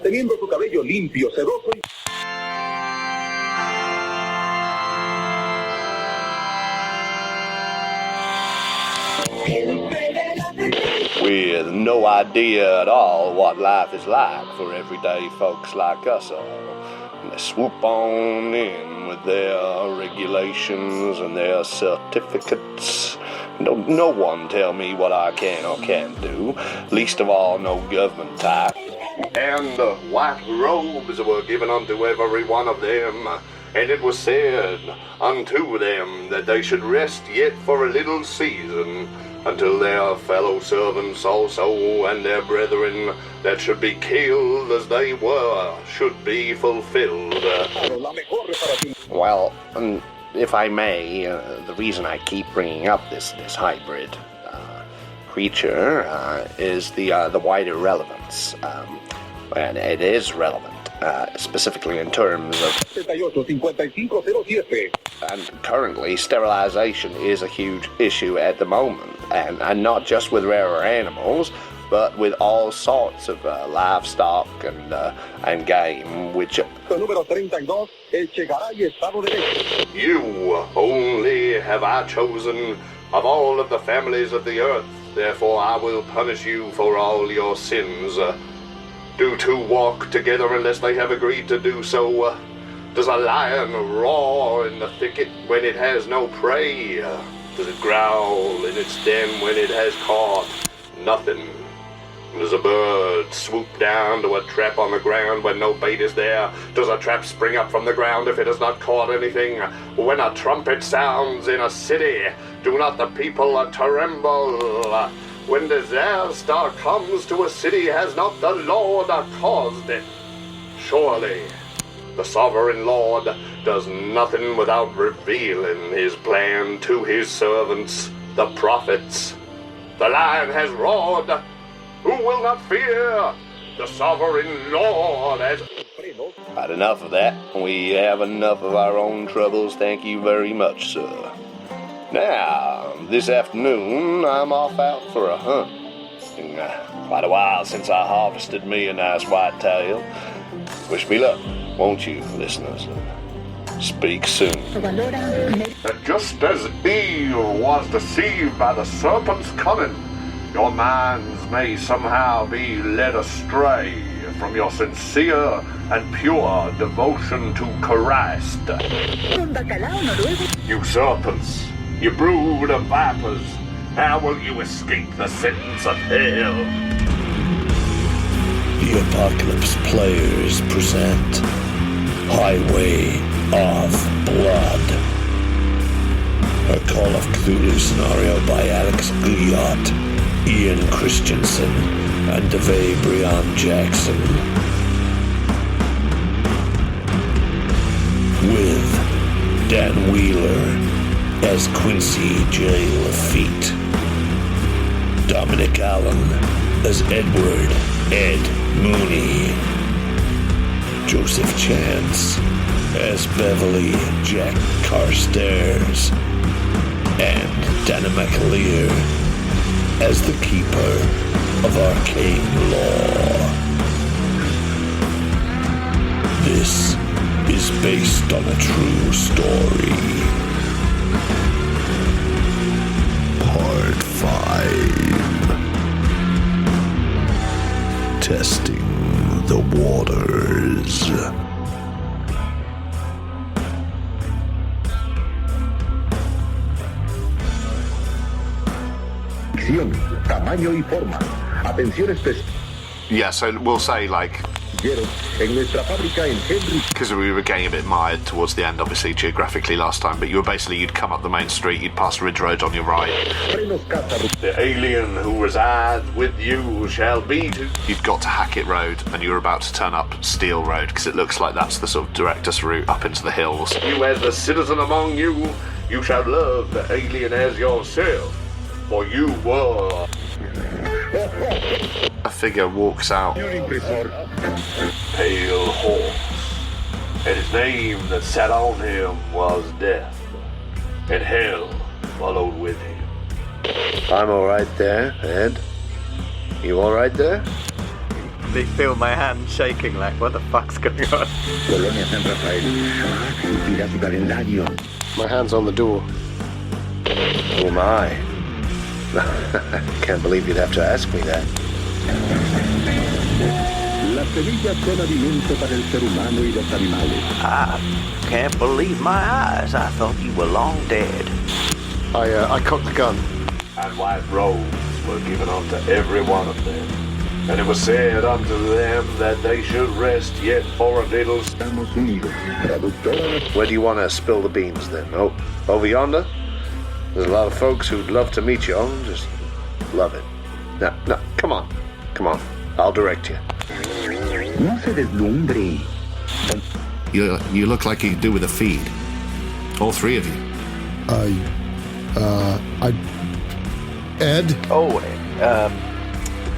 manteniendo su cabello limpio, sedoso y... With no idea at all what life is like for everyday folks like us all. And they swoop on in with their regulations and their certificates. No one tell me what I can or can't do, least of all no government type. And white robes were given unto every one of them, and it was said unto them that they should rest yet for a little season, until their fellow servants also and their brethren that should be killed as they were should be fulfilled. Well, if I may, the reason I keep bringing up this hybrid creature is the wider relevance, and it is relevant. Specifically in terms of... And currently, sterilization is a huge issue at the moment, and not just with rarer animals, but with all sorts of livestock and game, which... You only have I chosen of all of the families of the earth, therefore I will punish you for all your sins. Do two walk together unless they have agreed to do so? Does a lion roar in the thicket when it has no prey? Does it growl in its den when it has caught nothing? Does a bird swoop down to a trap on the ground when no bait is there? Does a trap spring up from the ground if it has not caught anything? When a trumpet sounds in a city, do not the people tremble? When disaster comes to a city, has not the Lord caused it? Surely the sovereign Lord does nothing without revealing his plan to his servants, the prophets. The lion has roared. Who will not fear? The sovereign Lord has... Had enough of that. We have enough of our own troubles, thank you very much, sir. Now, this afternoon, I'm off out for a hunt. Been quite a while since I harvested me a nice whitetail. Wish me luck, won't you, listeners? Speak soon. Just as Eve was deceived by the serpent's cunning, your minds may somehow be led astray from your sincere and pure devotion to Christ. You serpents! You brood of vipers, how will you escape the sentence of hell? The Apocalypse players present Highway of Blood, a Call of Cthulhu scenario by Alex Guillotte, Ian Christiansen, and Davae Breon Jaxson. With Dan Wheeler as Quincy J. Lafitte, Dominic Allen as Edward Ed Mooney, Joseph Chance as Beverley Jack Carstairs, and Danann McAleer as the Keeper of Arcane Law. This is based on a true story. Part 5. Testing the waters. Tamaño y forma. Atención especial. Yeah, so we'll say, like... Because we were getting a bit mired towards the end, obviously, geographically last time, but you were basically, you'd come up the main street, you'd pass Ridge Road on your right. The alien who resides with you shall be to... You'd got to Hackett Road, and you were about to turn up Steel Road, because it looks like that's the sort of directus route up into the hills. You as a citizen among you, you shall love the alien as yourself, for you were... A figure walks out. Pale horse, and his name that sat on him was Death, and Hell followed with him. I'm all right there, Ed. You all right there? immediately feel my hand shaking like, what the fuck's going on? Colonia San Rafael. Mira tu calendario. My hand's on the door. Oh my. Can't believe you'd have to ask me that. Las semillas son alimento para el ser humano y los animales. I can't believe my eyes. I thought you were long dead. I cocked the gun. And white robes were given unto every one of them. And it was said unto them that they should rest yet for a little. Estamos unidos. Traductora. Where do you want to spill the beans then? Oh, over yonder? There's a lot of folks who'd love to meet you. Oh, just love it. No, come on. I'll direct you. No se deslumbre. You look like you could do with a feed. All three of you. Ed? Oh,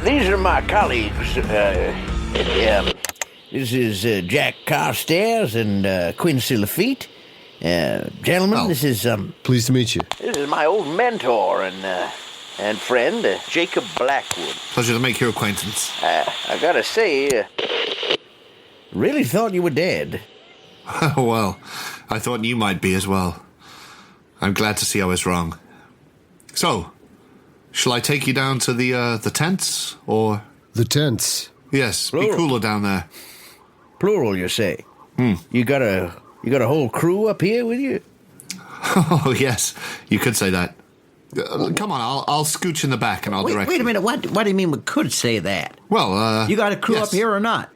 these are my colleagues. This is Jack Carstairs and Quincy Lafitte. Gentlemen, this is Pleased to meet you. This is my old mentor and friend, Jacob Blackwood. Pleasure to make your acquaintance. I gotta say, really thought you were dead. Well, I thought you might be as well. I'm glad to see I was wrong. So, shall I take you down to the tents, or...? The tents? Yes, Plural. be cooler down there. Plural, you say? You got a whole crew up here with you? Oh, yes, you could say that. Come on, I'll scooch in the back and I'll direct Wait a you. minute, what do you mean we could say that? Well, You got a crew yes. up here or not?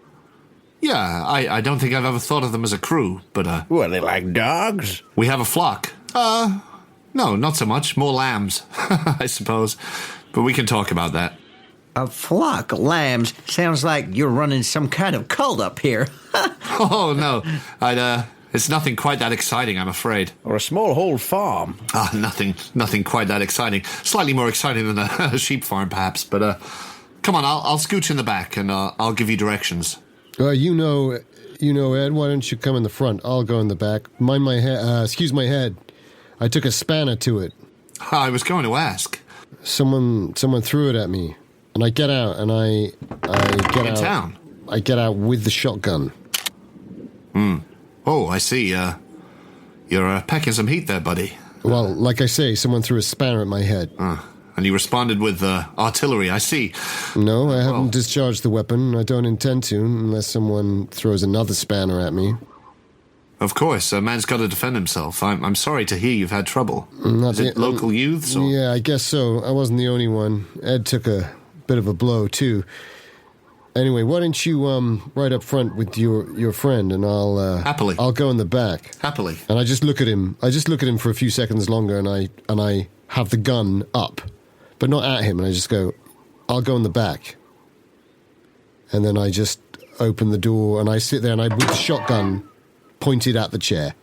Yeah, I don't think I've ever thought of them as a crew, but, Well, they like dogs? we have a flock. No, not so much. More lambs, I suppose. But we can talk about that. A flock of lambs sounds like you're running some kind of cult up here. Oh, no. It's nothing quite that exciting, I'm afraid. Or a small whole farm? Nothing quite that exciting. Slightly more exciting than a sheep farm, perhaps. But, come on, I'll scooch in the back and I'll give you directions. You know, Ed, why don't you come in the front? I'll go in the back. Mind my head. Excuse my head. I took a spanner to it. I was going to ask. Someone threw it at me. And I get out, and I get In out. town? I get out with the shotgun. Oh, I see. You're packing some heat there, buddy. Well, like I say, someone threw a spanner at my head. And you responded with artillery, I see. No, I haven't discharged the weapon. I don't intend to, unless someone throws another spanner at me. Of course, a man's got to defend himself. I'm sorry to hear you've had trouble. Not Is it local youths? Or? Yeah, I guess so. I wasn't the only one. Ed took a bit of a blow, too. Anyway, why don't you right up front with your friend, and Happily. I'll go in the back. Happily. And I just look at him. I just look at him for a few seconds longer, and I have the gun up, but not at him. And I just go, I'll go in the back. And then I just open the door, and I sit there, and with the shotgun pointed at the chair.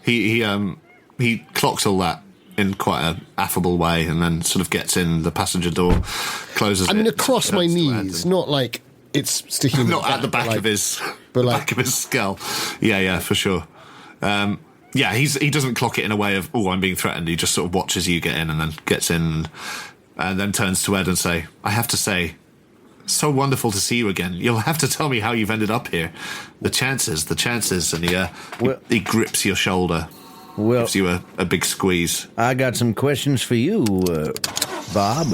He clocks all that in quite an affable way, and then sort of gets in the passenger door, closes it. I mean, across my turns to Ed knees, and- not like it's sticking. not at the back like, of his, but the like- back of his skull. Yeah, for sure. Yeah, he doesn't clock it in a way of, oh, I'm being threatened. He just sort of watches you get in and then gets in and then turns to Ed and say, I have to say, so wonderful to see you again. You'll have to tell me how you've ended up here. The chances. And he grips your shoulder, gives you a big squeeze. I got some questions for you, Bob.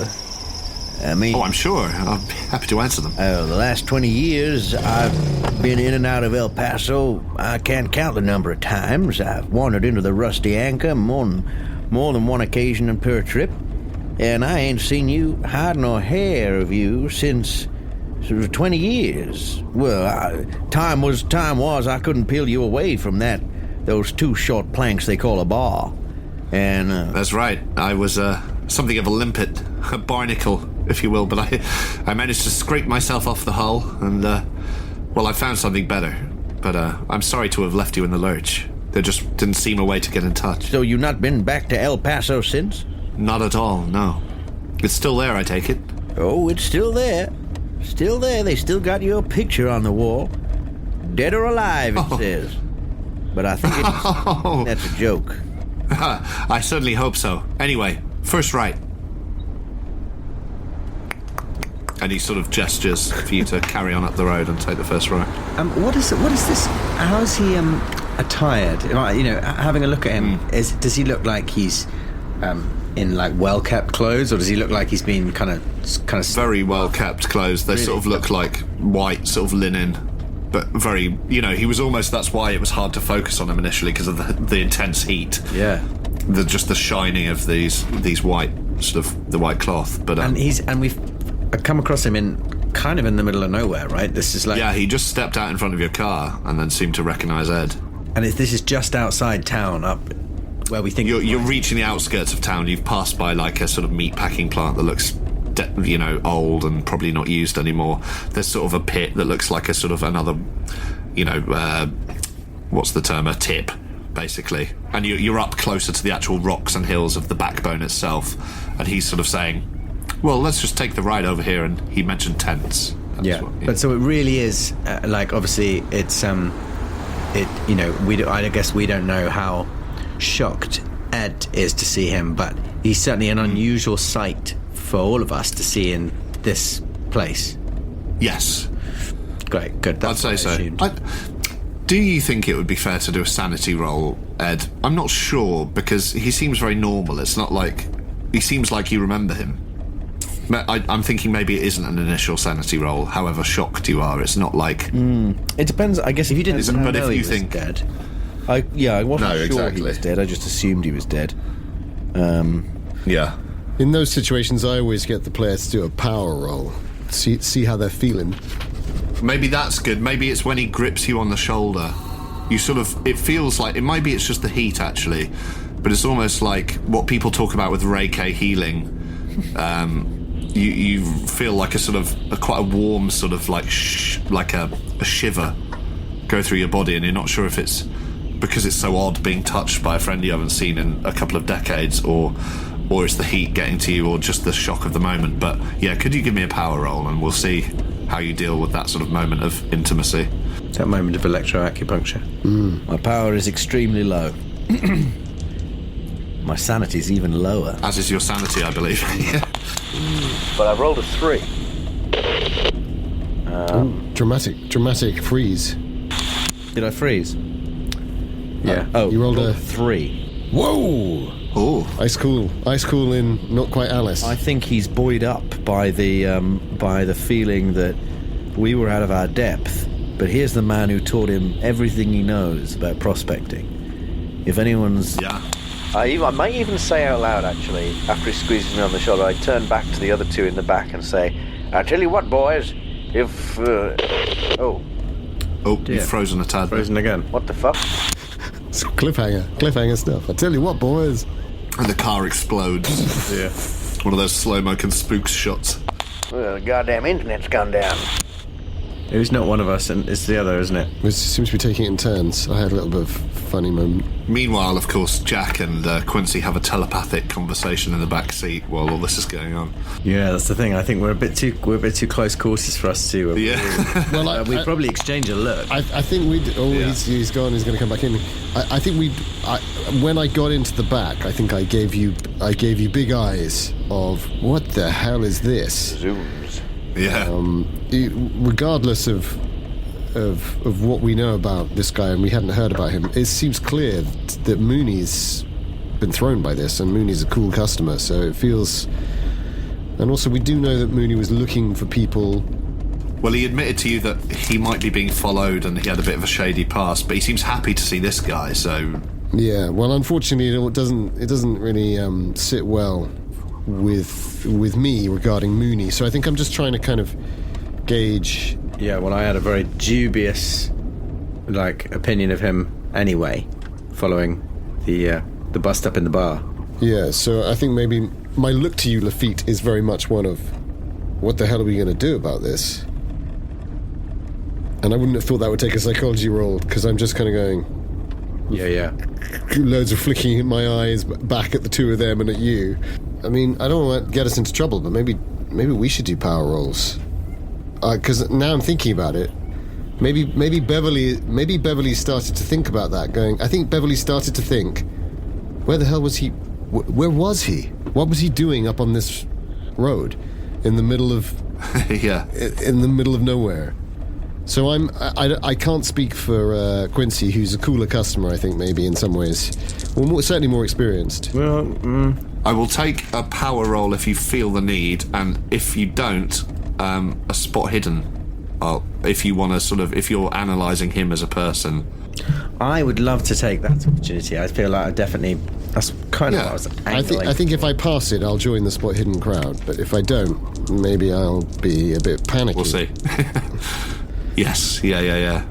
I mean... Oh, I'm sure. I'll be happy to answer them. The last 20 years, I've been in and out of El Paso. I can't count the number of times. I've wandered into the Rusty Anchor more than one occasion per trip. And I ain't seen you hide nor hair of you since 20 years. Well, time was I couldn't peel you away from those two short planks they call a bar. And That's right. I was something of a limpet, a barnacle, if you will, but I managed to scrape myself off the hull, and I found something better. But I'm sorry to have left you in the lurch. There just didn't seem a way to get in touch. so you not been back to El Paso since? Not at all, no. It's still there, I take it. Oh, it's still there. Still there. They still got your picture on the wall. Dead or alive, it says. But I think that's a joke. I certainly hope so. Anyway, first right. And he sort of gestures for you to carry on up the road and take the first right. What is this? How is he attired? You know, having a look at him, does he look like he's in like well-kept clothes, or does he look like he's been kind of very well-kept clothes? They sort of look like white sort of linen, but very, you know, he was almost, that's why it was hard to focus on him initially, because of the intense heat. Yeah. Just the shining of these white, sort of the white cloth. But and we've come across him in the middle of nowhere, right? This is like, yeah, he just stepped out in front of your car and then seemed to recognise Ed. And this is just outside town, up where we think you're reaching the outskirts of town. You've passed by like a sort of meat packing plant that looks, you know, old and probably not used anymore. There's sort of a pit that looks like a sort of another, you know, what's the term? A tip, basically. And you're up closer to the actual rocks and hills of the backbone itself. And he's sort of saying, well, let's just take the ride over here. And he mentioned tents. But so it really is like, obviously it's you know, I guess we don't know how shocked Ed is to see him, but he's certainly an unusual sight for all of us to see in this place. Yes. Great, good. I'd say so. Do you think it would be fair to do a sanity roll, Ed? I'm not sure, because he seems very normal. It's not like... He seems like you remember him. I'm thinking maybe it isn't an initial sanity roll, however shocked you are. It's not like... It depends, I guess, if you didn't know but if you he think... was dead. I wasn't sure exactly. he was dead. I just assumed he was dead. Yeah. In those situations, I always get the players to do a power roll. See how they're feeling. Maybe that's good. Maybe it's when he grips you on the shoulder. You sort of... It feels like... It might be it's just the heat, actually. But it's almost like what people talk about with Reiki healing. You feel like a sort of... quite a warm sort of like... like a shiver go through your body, and you're not sure if it's... because it's so odd being touched by a friend you haven't seen in a couple of decades, or it's the heat getting to you, or just the shock of the moment. But yeah, could you give me a power roll and we'll see how you deal with that sort of moment of intimacy. That moment of electroacupuncture. My power is extremely low. My sanity's even lower. As is your sanity, I believe. Yeah. But I rolled a 3. Dramatic freeze. Did I freeze? Yeah. You rolled a 3. Whoa! Oh, Ice cool in not quite Alice. I think he's buoyed up by the feeling that we were out of our depth, but here's the man who taught him everything he knows about prospecting. If anyone's... Yeah. I might even say out loud, actually, after he squeezes me on the shoulder, I turn back to the other two in the back and say, I tell you what, boys, if... Oh, you've frozen a tad. Frozen again. what the fuck? It's cliffhanger stuff. I tell you what, boys. And the car explodes. Yeah. One of those slow-mo spooks shots. Well, the goddamn internet's gone down. It was not one of us, and it's the other, isn't it? We seem to be taking it in turns. I had a little bit of funny moment. Meanwhile, of course, Jack and Quincy have a telepathic conversation in the back seat while all this is going on. Yeah, that's the thing. I think we're a bit too close quarters for us to. Yeah. Well, we probably exchange a look. I think we'd... Oh, Yeah. he's gone. He's going to come back in. I think when I got into the back, I think I gave you big eyes of, what the hell is this? Zooms. Yeah. Regardless of what we know about this guy, and we hadn't heard about him, it seems clear that Mooney's been thrown by this, and Mooney's a cool customer, so it feels... And also, we do know that Mooney was looking for people... Well, he admitted to you that he might be being followed and he had a bit of a shady past, but he seems happy to see this guy, so... Yeah, well, unfortunately, it doesn't really sit well with me regarding Mooney, so I think I'm just trying to kind of gauge... Yeah, well, I had a very dubious, opinion of him anyway, following the bust up in the bar. Yeah, so I think maybe my look to you, Lafitte, is very much one of, what the hell are we going to do about this? And I wouldn't have thought that would take a psychology roll, because I'm just kind of going... Yeah. Loads of flicking in my eyes back at the two of them and at you. I mean, I don't want to get us into trouble, but maybe we should do power rolls. Because now I'm thinking about it, maybe Beverley started to think about that. I think Beverley started to think, where the hell was he? Where was he? What was he doing up on this road, in the middle of Yeah. in the middle of nowhere. So I can't speak for Quincy, who's a cooler customer, I think, maybe in some ways. Well, certainly more experienced. Well, I will take a power roll if you feel the need, and if you don't, a spot hidden. If you want to if you're analysing him as a person. I would love to take that opportunity. I feel like that's kind of what I was angling. I think if I pass it, I'll join the spot hidden crowd. But if I don't, maybe I'll be a bit panicky. We'll see. Yes. Yeah.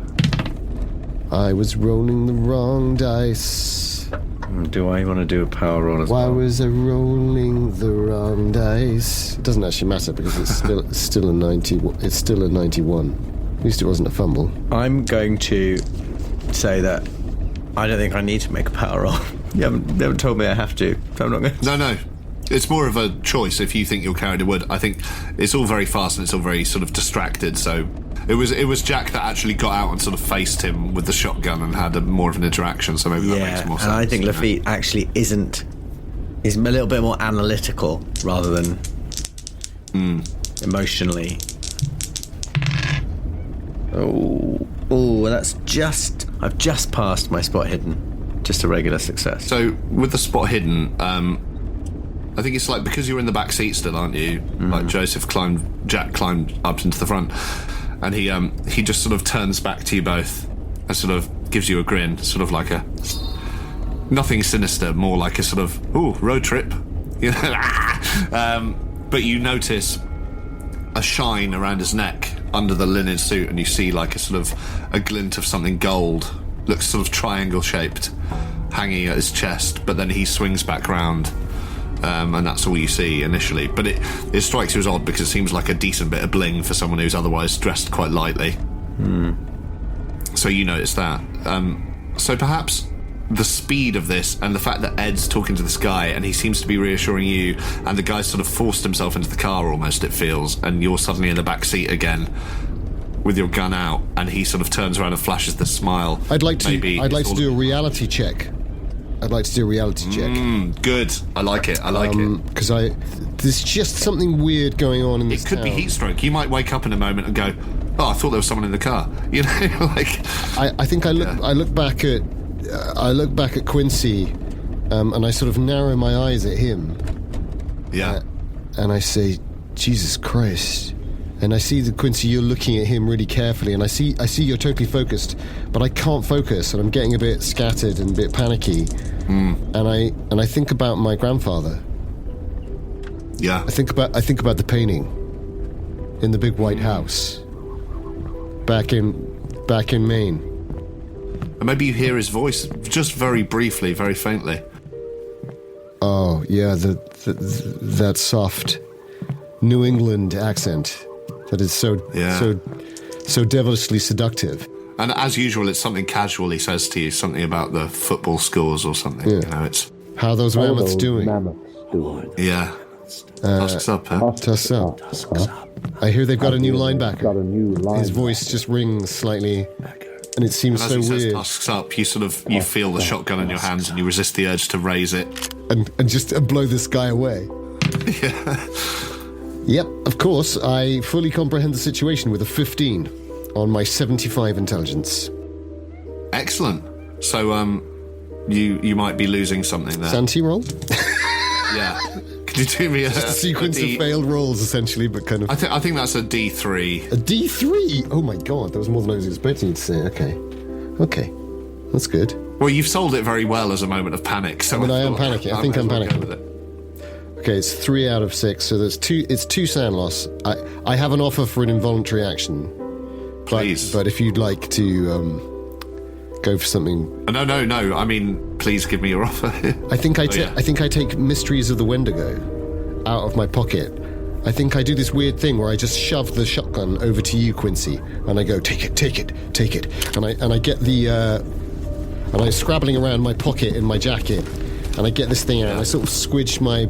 I was rolling the wrong dice. Do I want to do a power roll as well? Why was I rolling the wrong dice? It doesn't actually matter because it's still a 90. It's still a 91. At least it wasn't a fumble. I'm going to say that I don't think I need to make a power roll. You haven't told me I have to, so I'm not going to. No. It's more of a choice if you think you're carried away. I think it's all very fast and it's all very sort of distracted, so it was Jack that actually got out and sort of faced him with the shotgun and had more of an interaction, so maybe that makes more sense. And I think Lafitte actually is a little bit more analytical rather than emotionally. I've just passed my spot hidden. Just a regular success. So with the spot hidden, I think it's like because you're in the back seat still, aren't you? Like Jack climbed up into the front, and he just sort of turns back to you both and sort of gives you a grin, sort of like nothing sinister, more like a sort of road trip, you know. But you notice a shine around his neck under the linen suit, and you see like a glint of something gold, looks sort of triangle shaped, hanging at his chest. But then he swings back round. And that's all you see initially. But it strikes you as odd because it seems like a decent bit of bling for someone who's otherwise dressed quite lightly. So you notice that. So perhaps the speed of this and the fact that Ed's talking to this guy and he seems to be reassuring you, and the guy sort of forced himself into the car almost, it feels, and you're suddenly in the back seat again with your gun out, and he sort of turns around and flashes the smile. I'd like to do a reality check. Good. I like it. Because there's just something weird going on in this town. It could be heat stroke. You might wake up in a moment and go, "Oh, I thought there was someone in the car." You know, like. I think I look back at Quincy, and I sort of narrow my eyes at him. Yeah. And I say, "Jesus Christ." And I see that, Quincy, you're looking at him really carefully, and I see you're totally focused, but I can't focus, and I'm getting a bit scattered and a bit panicky. And I think about my grandfather. Yeah. I think about the painting in the big white house back in Maine. And maybe you hear his voice just very briefly, very faintly. Oh yeah, that soft New England accent. That is so devilishly seductive. And as usual, it's something casual he says to you, something about the football scores or something. Yeah. You know, it's how those mammoths doing. Yeah. Tusk's up, huh? Tusk's up. I hear they've got a new linebacker. His voice just rings slightly, and it seems and so as he weird. says Tusk's up, you feel the shotgun in your hands, and you resist the urge to raise it and just blow this guy away. Yeah. Yep, of course, I fully comprehend the situation with a 15 on my 75 intelligence. Excellent. So, you might be losing something there. Santi roll? Yeah. Could you do me just a sequence of failed rolls, essentially, but kind of... I think that's a D3. A D3? Oh my god, that was more than I was expecting you to say. Okay. That's good. Well, you've sold it very well as a moment of panic. So I am panicking. I think I'm panicking. Okay, it's 3 out of 6, so there's 2. It's 2 sand loss. I have an offer for an involuntary action. Please. But if you'd like to go for something... No. I mean, please give me your offer. I think I take Mysteries of the Wendigo out of my pocket. I think I do this weird thing where I just shove the shotgun over to you, Quincy, and I go, take it. And I get the... and I'm scrabbling around my pocket in my jacket, and I get this thing out, and I sort of squidge my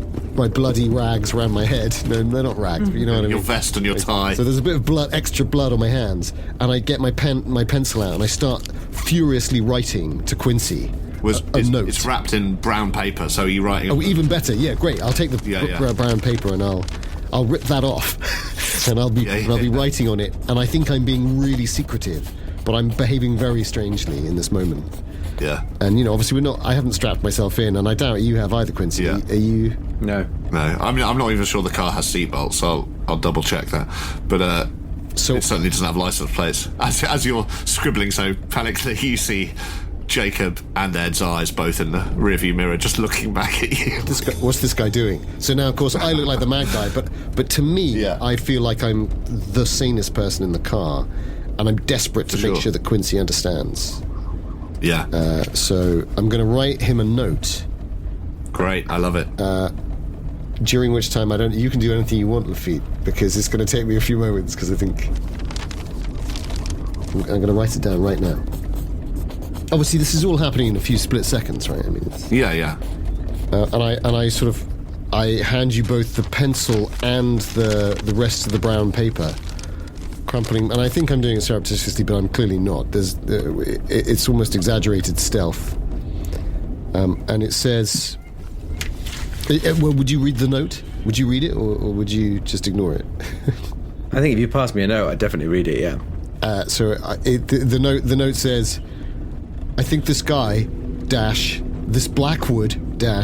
bloody rags around my head. No, they're not rags, but you know what I mean. Your vest and your tie. So there's a bit of extra blood on my hands, and I get my pencil out, and I start furiously writing to Quincy a note. It's wrapped in brown paper, so you're writing... Oh, even better. Yeah, great. I'll take the brown paper, and I'll rip that off, and I'll be writing on it. And I think I'm being really secretive, but I'm behaving very strangely in this moment. Yeah. And obviously I haven't strapped myself in, and I doubt you have either, Quincy. Yeah. Are you? No. I mean, I'm not even sure the car has seatbelts, so I'll double check that. But it certainly doesn't have license plates. As you're scribbling so panically, you see Jacob and Ed's eyes both in the rearview mirror, just looking back at you. What's this guy doing? So now, of course, I look like the mad guy, but to me, I feel like I'm the sanest person in the car, and I'm desperate to make sure that Quincy understands. Yeah. So I'm going to write him a note. Great, I love it. During which time you can do anything you want, Lafitte, because it's going to take me a few moments, because I think I'm going to write it down right now. Obviously, this is all happening in a few split seconds, right? I mean, yeah. I hand you both the pencil and the rest of the brown paper, crumpling, and I think I'm doing it surreptitiously, but I'm clearly not. It's almost exaggerated stealth, and it says. Well, would you read the note? Would you read it, or would you just ignore it? I think if you pass me a note, I'd definitely read it. Yeah. The note says, I think this guy, this Blackwood, I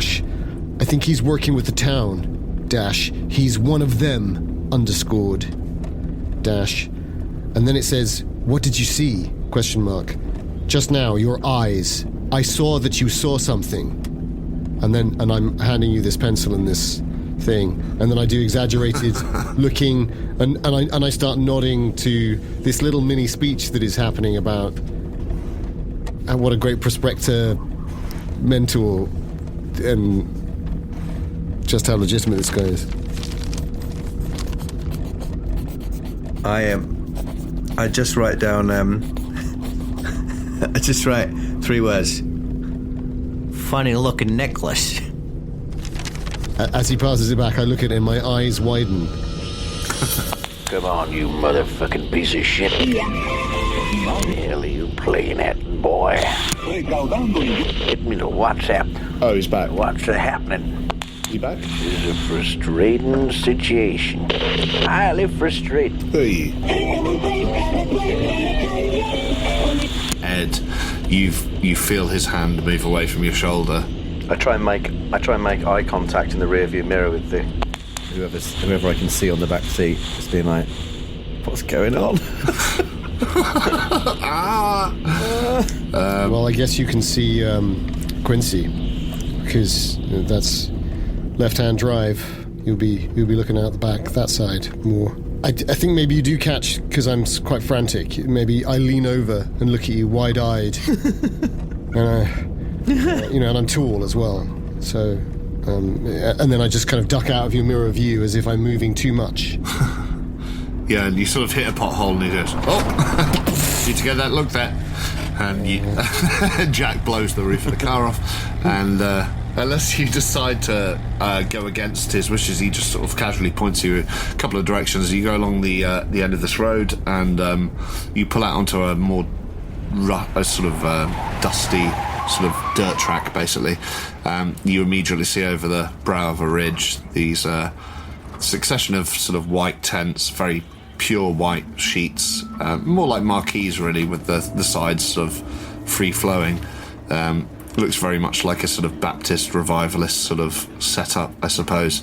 think he's working with the town, he's one of them, _, and then it says, what did you see, ? Just now, your eyes. I saw that you saw something. And I'm handing you this pencil and this thing, and then I do exaggerated looking, and I start nodding to this little mini speech that is happening about what a great prospector mentor and just how legitimate this guy is. I just write down I just write 3 words. Funny looking necklace. As he passes it back, I look at it and my eyes widen. Come on, you motherfucking piece of shit. What the hell are you playing at, boy? Hit me to WhatsApp. Oh, he's back. What's happening? He back? This is a frustrating situation. Highly frustrating. Hey. Ed, you feel his hand move away from your shoulder. I try and make eye contact in the rearview mirror with the whoever I can see on the back seat, just being like, what's going on? Well, I guess you can see Quincy, because that's left-hand drive. You'll be looking out the back, that side more. I think maybe you do catch, because I'm quite frantic. Maybe I lean over and look at you wide-eyed, and I'm tall as well. So, and then I just kind of duck out of your mirror view as if I'm moving too much. Yeah, and you sort of hit a pothole, and he goes, "Oh, need to get that looked at." And Jack blows the roof of the car off, and unless you decide to go against his wishes, he just sort of casually points you a couple of directions. You go along the end of this road, and you pull out onto a more dusty sort of dirt track, basically. You immediately see over the brow of a ridge these succession of sort of white tents, very pure white sheets, more like marquees really, with the sides sort of free-flowing. Looks very much like a sort of Baptist revivalist sort of setup, I suppose.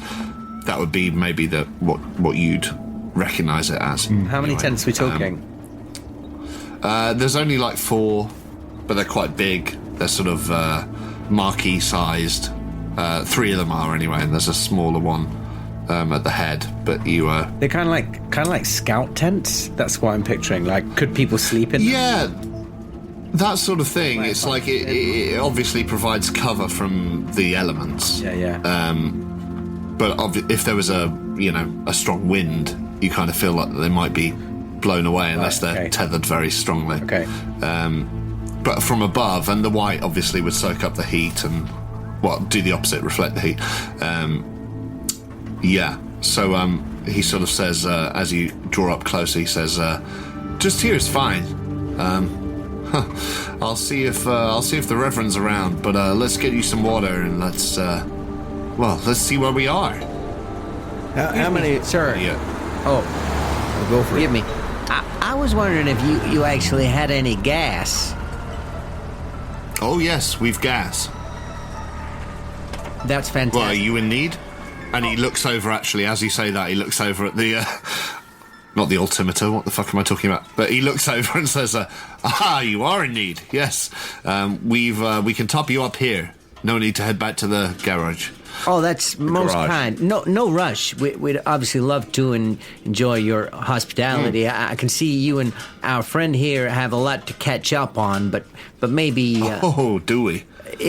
That would be maybe what you'd recognise it as. How many tents are we talking? There's only like 4, but they're quite big. They're sort of marquee-sized. 3 of them are anyway, and there's a smaller one at the head. But they're kind of like scout tents. That's what I'm picturing. Like, could people sleep in them? Yeah. That sort of thing. It's like it obviously provides cover from the elements. Yeah. But if there was a strong wind, you kind of feel like they might be blown away unless they're tethered very strongly. Okay. But from above, and the white obviously would soak up the heat and do the opposite, reflect the heat. So he sort of says, as you draw up closer, he says, "Just here is fine. I'll see if the Reverend's around, but let's get you some water and let's see where we are." How many... Sir. Yeah. Oh, Go for forgive it. me. I was wondering if you actually had any gas. Oh, yes, we've gas. That's fantastic. Well, are you in need? And he looks over, actually, as you say that, he looks over at the... not the altimeter, what the fuck am I talking about? But he looks over and says, you are in need, yes. We can top you up here. No need to head back to the garage. Oh, that's most garage. kind. No rush. We'd obviously love to enjoy your hospitality. I can see you and our friend here have a lot to catch up on, but maybe... Oh, do we?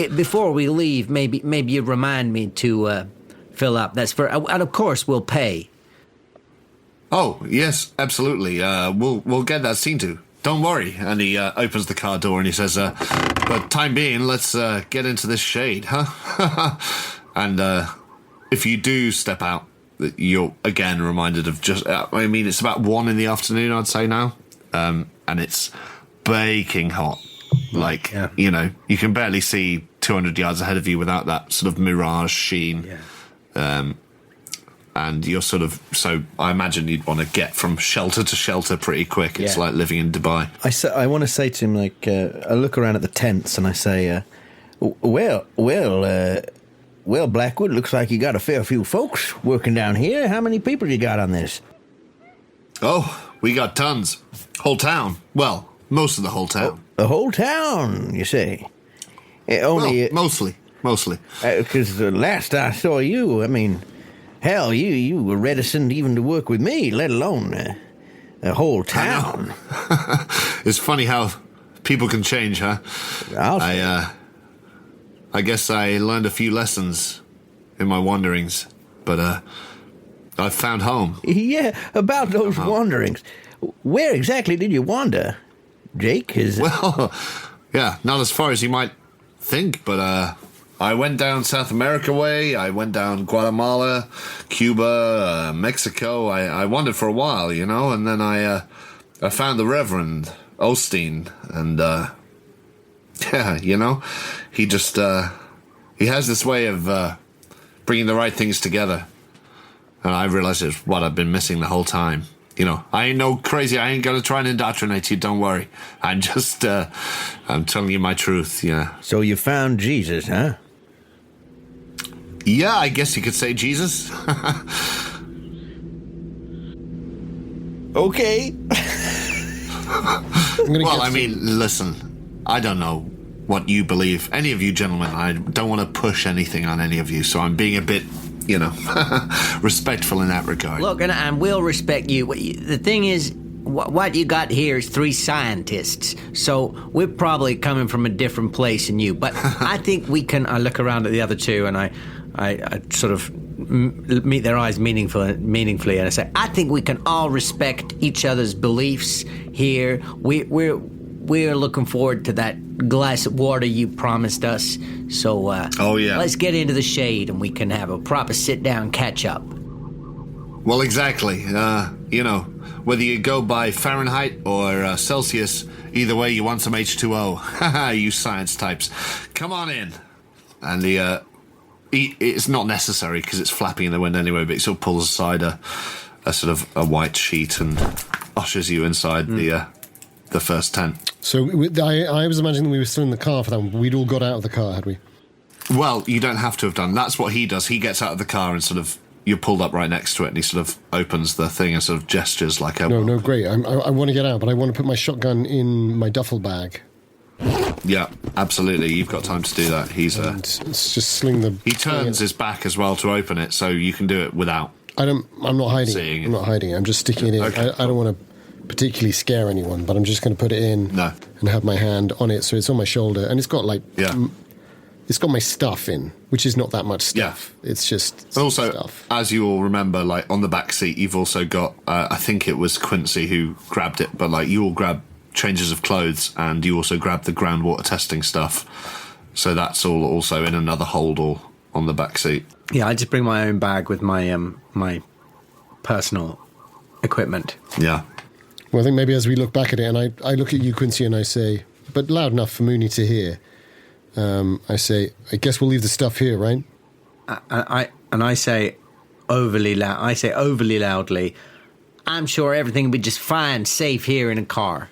Before we leave, maybe you remind me to fill up. That's for... And of course, we'll pay. Oh, yes, absolutely. We'll get that seen to. Don't worry. And he opens the car door and he says, but time being, let's get into this shade, huh? And if you do step out, you're again reminded of just... I mean, it's about 1 in the afternoon, I'd say now. And it's baking hot. Like, you know, you can barely see 200 yards ahead of you without that sort of mirage sheen. Yeah. And you're sort of... So I imagine you'd want to get from shelter to shelter pretty quick. It's like living in Dubai. I want to say to him, like, I look around at the tents and I say, well, Blackwood, looks like you got a fair few folks working down here. How many people you got on this? Oh, we got tons. Whole town. Well, most of the whole town. The whole town, you say? Only... mostly. Because the last I saw you, I mean... Hell, you were reticent even to work with me, let alone the whole town. It's funny how people can change, huh? I guess I learned a few lessons in my wanderings, but I found home. Yeah, about those wanderings. Where exactly did you wander, Jake? Well, yeah, not as far as you might think, but I went down South America way, I went down Guatemala, Cuba, Mexico. I wandered for a while, you know, and then I found the Reverend Osteen, and yeah, you know, he just he has this way of bringing the right things together, and I realized it's what I've been missing the whole time. You know, I ain't no crazy. I ain't gonna try and indoctrinate you. Don't worry. I'm just I'm telling you my truth. Yeah. So you found Jesus, huh? Yeah, I guess you could say Jesus. Okay. Well, I mean, listen, I don't know what you believe. Any of you gentlemen, I don't want to push anything on any of you, so I'm being a bit, you know, respectful in that regard. Look, and I will respect you. The thing is, what you got here is 3 scientists, so we're probably coming from a different place than you. But I think we can... I look around at the other 2, and I sort of meet their eyes meaningfully, and I say, I think we can all respect each other's beliefs here. We're looking forward to that glass of water you promised us. So, let's get into the shade, and we can have a proper sit-down catch-up. Well, exactly. You know, whether you go by Fahrenheit or Celsius, either way, you want some H2O. Haha, you science types. Come on in. And it's not necessary because it's flapping in the wind anyway, but he sort of pulls aside a sort of a white sheet and ushers you inside the first tent. So I was imagining we were still in the car for that one. We'd all got out of the car, had we? Well, you don't have to have done. That's what he does. He gets out of the car and sort of... You're pulled up right next to it, and he sort of opens the thing and sort of gestures like a... No, great. I want to get out, but I want to put my shotgun in my duffel bag. Yeah, absolutely. You've got time to do that. Let's just sling the... He turns his back as well to open it, so you can do it without... I'm not hiding seeing it. I'm not hiding it. I'm just sticking it in. Okay. I don't want to particularly scare anyone, but I'm just going to put it in and have my hand on it, so it's on my shoulder, and it's got like... Yeah. It's got my stuff in, which is not that much stuff. Yeah. It's just also, stuff. As you all remember, like on the back seat, you've also got, I think it was Quincy who grabbed it, but like you all grab changes of clothes and you also grab the groundwater testing stuff. So that's all also in another hold all on the back seat. Yeah, I just bring my own bag with my my personal equipment. Yeah. Well, I think maybe as we look back at it, and I look at you, Quincy, and I say, but loud enough for Mooney to hear, I say, I guess we'll leave the stuff here, right? I say, overly loud. I say overly loudly, I'm sure everything will be just fine, safe here in a car.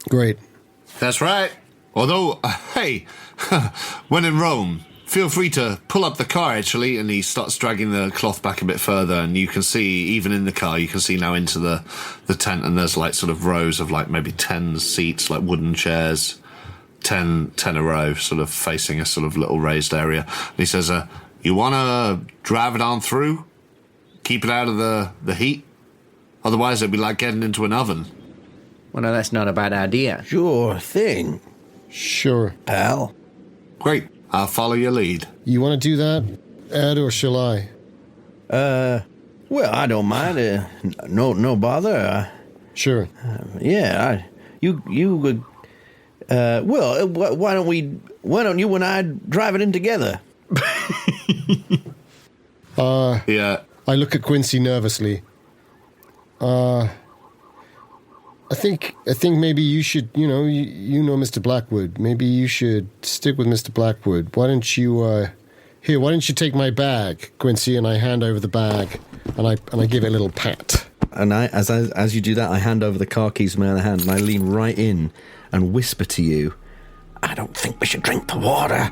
Great. That's right. Although, hey, when in Rome, feel free to pull up the car, actually. And he starts dragging the cloth back a bit further, and you can see, even in the car, you can see now into the tent, and there's like sort of rows of like maybe 10 seats, like wooden chairs, 10 a row, sort of facing a sort of little raised area. And he says, you want to drive it on through? Keep it out of the heat? Otherwise, it'd be like getting into an oven. Well, no, that's not a bad idea. Sure thing, Sure. pal. Great. I'll follow your lead. You want to do that, Ed, or shall I? Well, I don't mind. No bother. Sure. Yeah, why don't you and I drive it in together? Yeah. I look at Quincy nervously. I think maybe you should, you know Mr. Blackwood. Maybe you should stick with Mr. Blackwood. Why don't you take my bag, Quincy? And I hand over the bag, and I give it a little pat. And as you do that, I hand over the car keys to my other hand, and I lean right in and whisper to you, I don't think we should drink the water.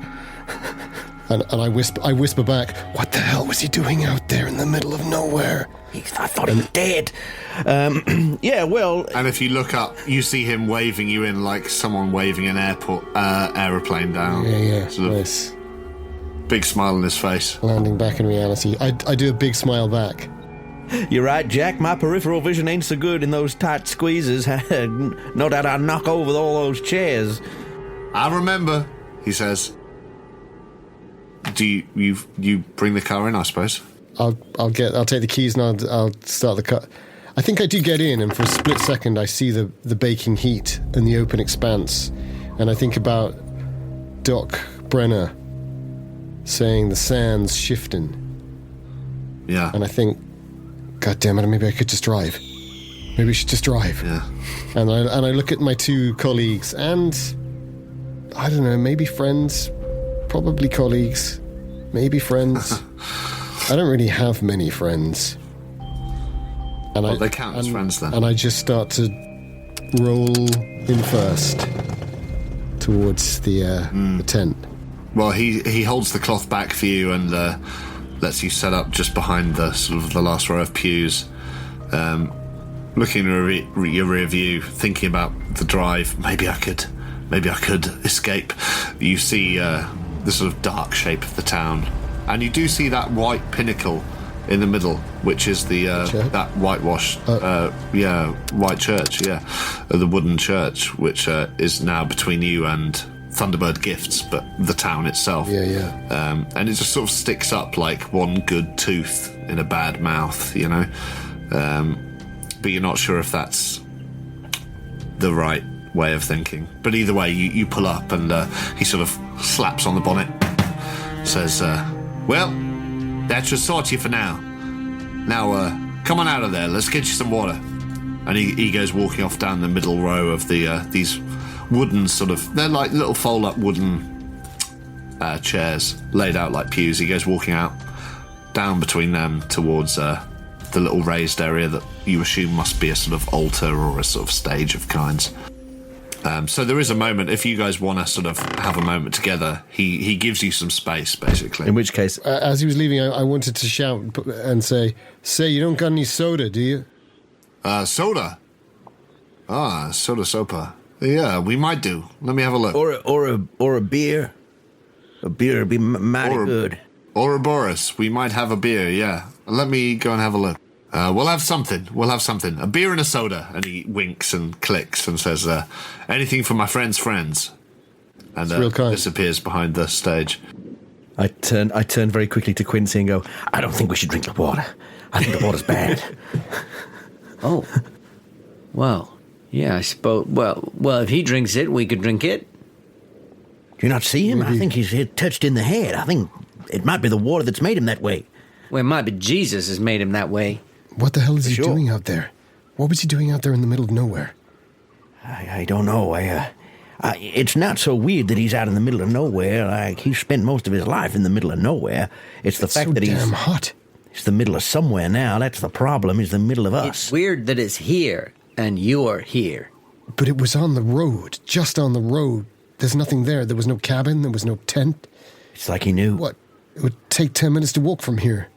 And I whisper back, what the hell was he doing out there in the middle of nowhere? I thought he was dead. Yeah, well... And if you look up, you see him waving you in like someone waving an aeroplane down. Yeah, sort of nice. Big smile on his face. Landing back in reality. I do a big smile back. You're right, Jack. My peripheral vision ain't so good in those tight squeezes. No doubt I'll knock over all those chairs. I remember, he says. Do you bring the car in, I suppose? I'll take the keys and I'll start the car. I think I do get in, and for a split second I see the baking heat and the open expanse, and I think about Doc Brenner saying the sand's shifting. Yeah. And I think, God damn it, maybe I could just drive. Maybe we should just drive. Yeah. And I look at my two colleagues, and I don't know, maybe friends, probably colleagues, maybe friends. I don't really have many friends. And well, they count as friends then. And I just start to roll in first towards the tent. Well, he holds the cloth back for you and lets you set up just behind the sort of the last row of pews. Looking at your rear view, thinking about the drive. Maybe I could escape. You see the sort of dark shape of the town, and you do see that white pinnacle in the middle, which is the that whitewashed white church, the wooden church, which is now between you and Thunderbird Gifts, but the town itself. And it just sort of sticks up like one good tooth in a bad mouth, you know. But you're not sure if that's the right way of thinking. But either way, you pull up, and he sort of slaps on the bonnet, says, well, that should sort you for now. Now, come on out of there. Let's get you some water. And he goes walking off down the middle row of these wooden sort of... They're like little fold-up wooden chairs laid out like pews. He goes walking out down between them towards the little raised area that you assume must be a sort of altar or a sort of stage of kinds. So there is a moment, if you guys want to sort of have a moment together, he gives you some space, basically. in which case... As he was leaving, I wanted to shout and say, you don't got any soda, do you? Soda? Soda sopa. Yeah, we might do. Let me have a look. Or a beer. A beer would be mighty good. Or a Boris. We might have a beer, yeah. Let me go and have a look. We'll have something. A beer and a soda. And he winks and clicks and says, anything for my friend's friends. And disappears behind the stage. I turn very quickly to Quincy and go, I don't think we should drink the water. I think the water's bad. Oh. Well, yeah, I suppose... Well, if he drinks it, we could drink it. Do you not see him? Maybe. I think he's hit touched in the head. I think it might be the water that's made him that way. Well, it might be Jesus has made him that way. What the hell is he Sure. doing out there? What was he doing out there in the middle of nowhere? I don't know. It's not so weird that he's out in the middle of nowhere. Like, he spent most of his life in the middle of nowhere. It's the fact so that damn hot. It's the middle of somewhere now. That's the problem, is the middle of us. It's weird that it's here, and you're here. But it was on the road, just on the road. There's nothing there. There was no cabin. There was no tent. It's like he knew. What? It would take 10 minutes to walk from here.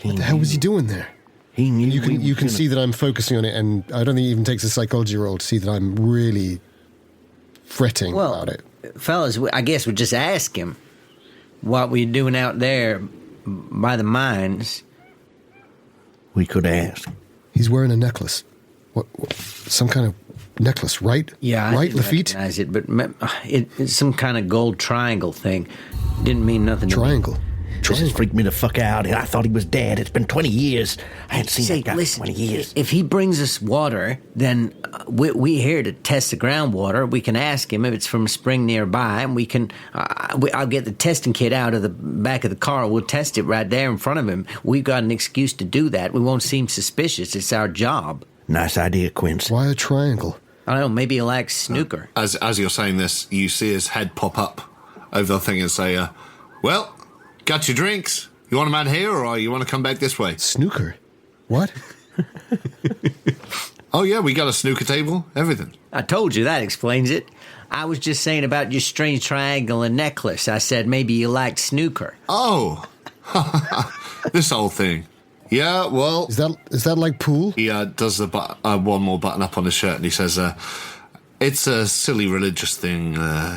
What the hell was he doing there? He knew. You can see that I'm focusing on it, and I don't think it even takes a psychology roll to see that I'm really fretting about it. Fellas, I guess we'll just ask him what we're doing out there by the mines. We could ask. He's wearing a necklace. What some kind of necklace, right? Yeah, I right, didn't Lafitte? recognize it, but it's some kind of gold triangle thing. Didn't mean nothing to me. Triangle. This has freaked me the fuck out. I thought he was dead. It's been 20 years. I hadn't seen that guy listen, for 20 years. If he brings us water, then we're here to test the groundwater. We can ask him if it's from a spring nearby, and we can. I'll get the testing kit out of the back of the car. We'll test it right there in front of him. We've got an excuse to do that. We won't seem suspicious. It's our job. Nice idea, Quincy. Why a triangle? I don't know. Maybe he likes snooker. As you're saying this, you see his head pop up over the thing and say, well, got your drinks? You want them out here, or you want to come back this way? Snooker? What? Oh, yeah, we got a snooker table, everything. I told you that explains it. I was just saying about your strange triangle and necklace. I said maybe you liked snooker. Oh, this whole thing. Yeah, well... Is that like pool? He does the one more button up on his shirt, and he says, it's a silly religious thing. I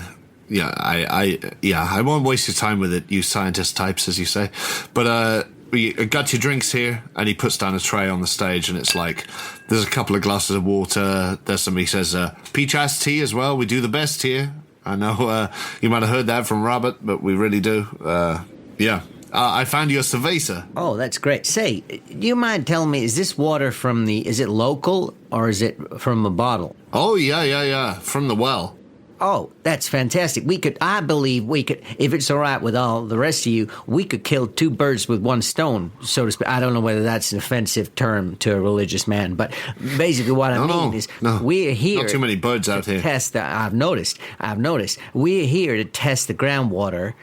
won't waste your time with it, you scientist types, as you say. But we got your drinks here, and he puts down a tray on the stage, and it's like, there's a couple of glasses of water. There's somebody says, peach iced tea as well. We do the best here. I know you might have heard that from Robert, but we really do. I found your cerveza. Oh, that's great. Say, do you mind telling me, is this water is it local, or is it from a bottle? Oh, yeah, from the well. Oh, that's fantastic. I believe we could, if it's all right with all the rest of you, we could kill two birds with one stone, so to speak. I don't know whether that's an offensive term to a religious man, but basically what I mean is we're here. Not too many birds out here. I've noticed. We're here to test the groundwater.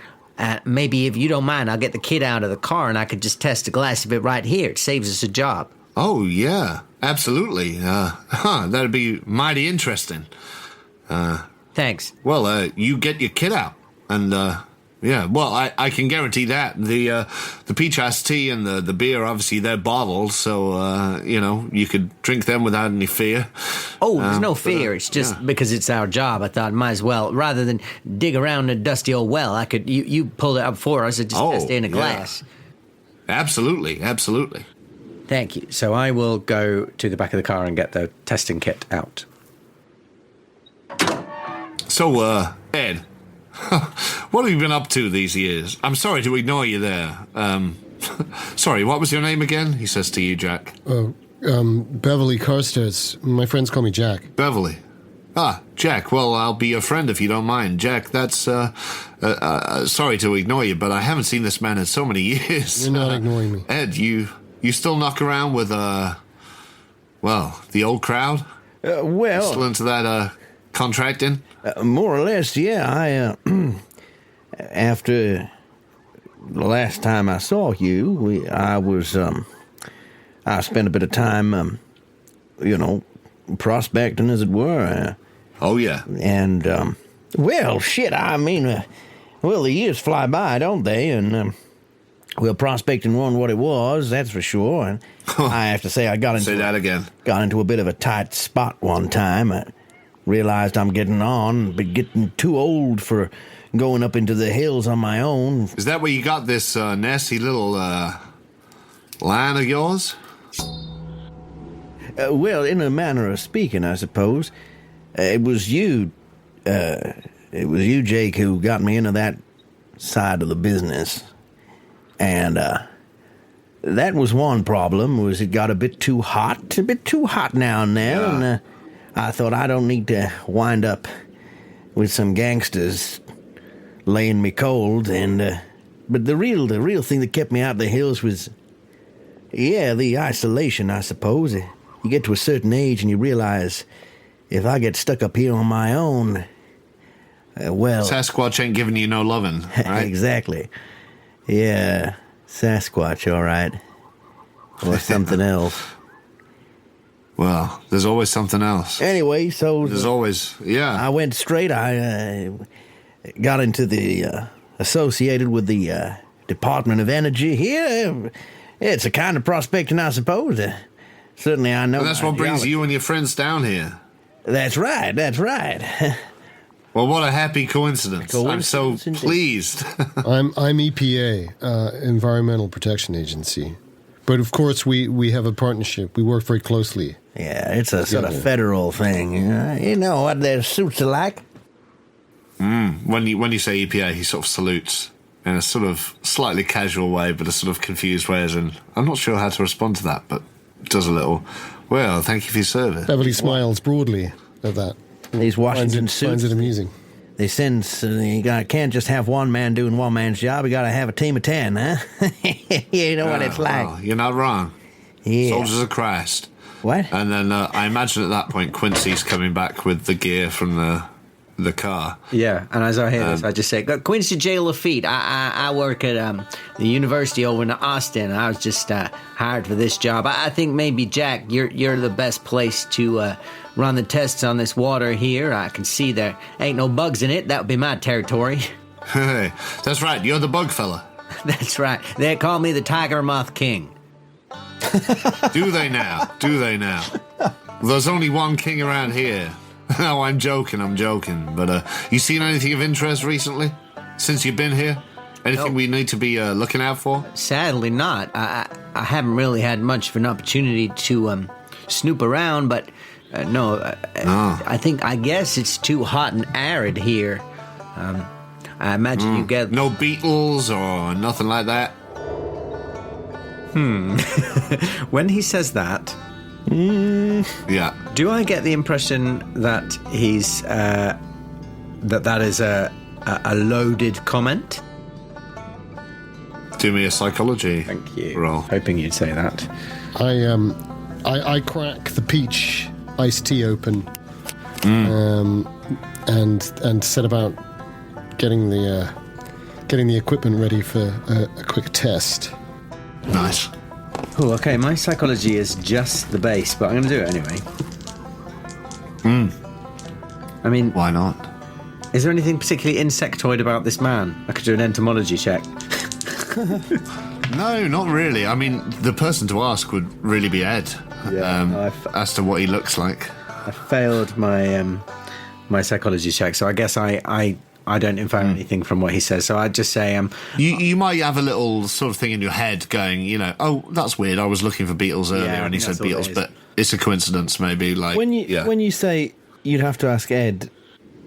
Maybe if you don't mind, I'll get the kid out of the car and I could just test a glass of it right here. It saves us a job. Oh, yeah, absolutely. That'd be mighty interesting. Thanks. Well, you get your kid out, and I can guarantee that the peach iced tea and the beer, obviously they're bottled, so you could drink them without any fear. Oh, there's no fear. It's just because it's our job. I thought might as well, rather than dig around in a dusty old well, I could you pull it up for us and just test it in a glass. Absolutely. Thank you. So I will go to the back of the car and get the testing kit out. So, Ed, what have you been up to these years? I'm sorry to ignore you there. Sorry, what was your name again? He says to you, Jack. Beverley Carstairs. My friends call me Jack. Beverley. Jack, well, I'll be your friend if you don't mind. Jack, that's, sorry to ignore you, but I haven't seen this man in so many years. You're not ignoring me. Ed, you still knock around with, the old crowd? Still into that, contracting? More or less, yeah. I, after the last time I saw you, I spent a bit of time, prospecting, as it were. Oh, yeah. And, the years fly by, don't they? And, prospecting wasn't what it was, that's for sure. And I have to say, I got into a bit of a tight spot one time. I realized I'm getting too old for going up into the hills on my own. Is that where you got this nasty little line of yours? In a manner of speaking, I suppose. It was you, Jake, who got me into that side of the business. And that was one problem, was it got a bit too hot now and then. Yeah. And I thought I don't need to wind up with some gangsters laying me cold. And but the real thing that kept me out of the hills was, the isolation, I suppose. You get to a certain age and you realize, if I get stuck up here on my own, Sasquatch ain't giving you no lovin', right? Exactly. Yeah. Sasquatch, all right. Or something else. Well, there's always something else. Anyway, so... There's always... Yeah. I went straight. I got into the... associated with the Department of Energy here. It's a kind of prospecting, I suppose. Certainly I know... And that's what brings you and your friends down here. That's right. Well, what a happy coincidence. I'm so pleased. I'm EPA, Environmental Protection Agency. But of course, we have a partnership. We work very closely. Yeah, it's a sort of federal thing. You know what their suits are like? When you say EPA, he sort of salutes in a sort of slightly casual way, but a sort of confused way, as in, I'm not sure how to respond to that, but does a little, well, thank you for your service. Beverley smiles broadly at that. These Washington suits. Finds it amusing. They sense can't just have one man doing one man's job. You got to have a team of 10, huh? You know what it's like. Well, you're not wrong. Yeah. Soldiers of Christ. What? And then I imagine at that point Quincy's coming back with the gear from the car. Yeah, and as I hear this, I just say, Quincy J. Lafitte. I work at the university over in Austin. I was just hired for this job. I think maybe, Jack, you're the best place to run the tests on this water here. I can see there ain't no bugs in it. That would be my territory. Hey, that's right. You're the bug fella. That's right. They call me the Tiger Moth King. Do they now? There's only one king around here. No, I'm joking. But you seen anything of interest recently? Since you've been here? Anything we need to be looking out for? Sadly not. I haven't really had much of an opportunity to snoop around, but no. I guess it's too hot and arid here. I imagine you get... No beetles or nothing like that? When he says that... Yeah. Do I get the impression that he's... that is a loaded comment? Do me a psychology Thank you. roll. Hoping you'd say that. I crack the peach iced tea open, and set about getting the equipment ready for a quick test. Nice. Oh, okay. My psychology is just the base, but I'm going to do it anyway. I mean, Why not? is there anything particularly insectoid about this man? I could do an entomology check. No, not really. I mean, the person to ask would really be Ed. As to what he looks like. I failed my my psychology check, so I guess I don't infer anything from what he says. So I'd just say You might have a little sort of thing in your head going, oh, that's weird. I was looking for beetles earlier, and he said beetles, but it's a coincidence, maybe. Like When you say you'd have to ask Ed,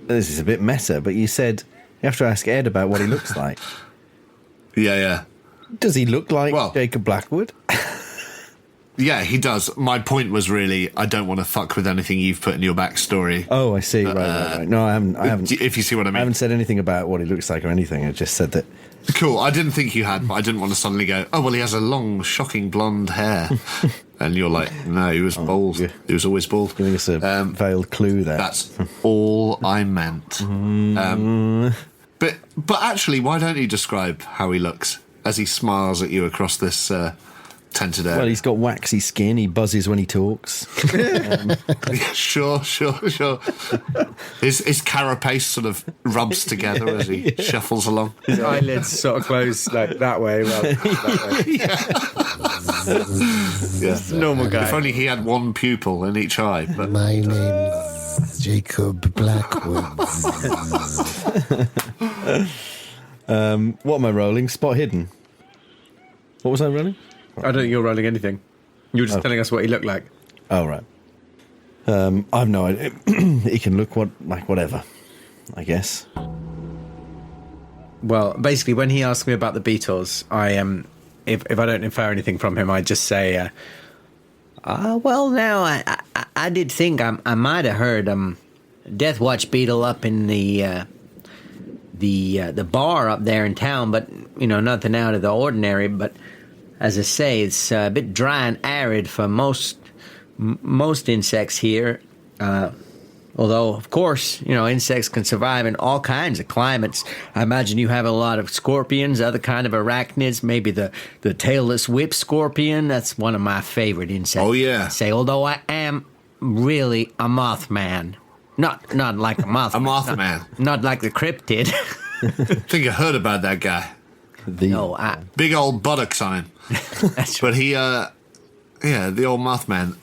this is a bit meta, but you said you have to ask Ed about what he looks like. Yeah. Does he look like Jacob Blackwood? Yeah, he does. My point was really, I don't want to fuck with anything you've put in your backstory. Oh, I see. Right. No, I haven't. If you see what I mean. I haven't said anything about what he looks like or anything. I just said that. Cool. I didn't think you had, but I didn't want to suddenly go, oh, well, he has a long, shocking blonde hair. And you're like, no, he was bald. Yeah. He was always bald. Giving us a veiled clue there. That's all I meant. But actually, why don't you describe how he looks as he smiles at you across this tented area? Well, he's got waxy skin. He buzzes when he talks. Sure. His carapace sort of rubs together as he shuffles along. his eyelids sort of close like that way. Rather than that way. Yeah. Normal guy. If only he had one pupil in each eye. But My name's Jacob Blackwood. What am I rolling? Spot hidden. What was I rolling? I don't think you're rolling anything. You were just telling us what he looked like. Oh, right. I've no idea. He can look whatever, I guess. Well, basically, when he asked me about the beetles, I if I don't infer anything from him, I just say, Well, now, I did think I might have heard Death Watch beetle up in the bar up there in town, but, nothing out of the ordinary, but... As I say, it's a bit dry and arid for most insects here. Although, of course, insects can survive in all kinds of climates. I imagine you have a lot of scorpions, other kind of arachnids, maybe the tailless whip scorpion. That's one of my favorite insects. Oh, yeah. Say, although I am really a mothman. Not like a mothman. A mothman. Not like the cryptid. I think I heard about that guy. No, Big old buttocks on him. That's But he, the old mothman.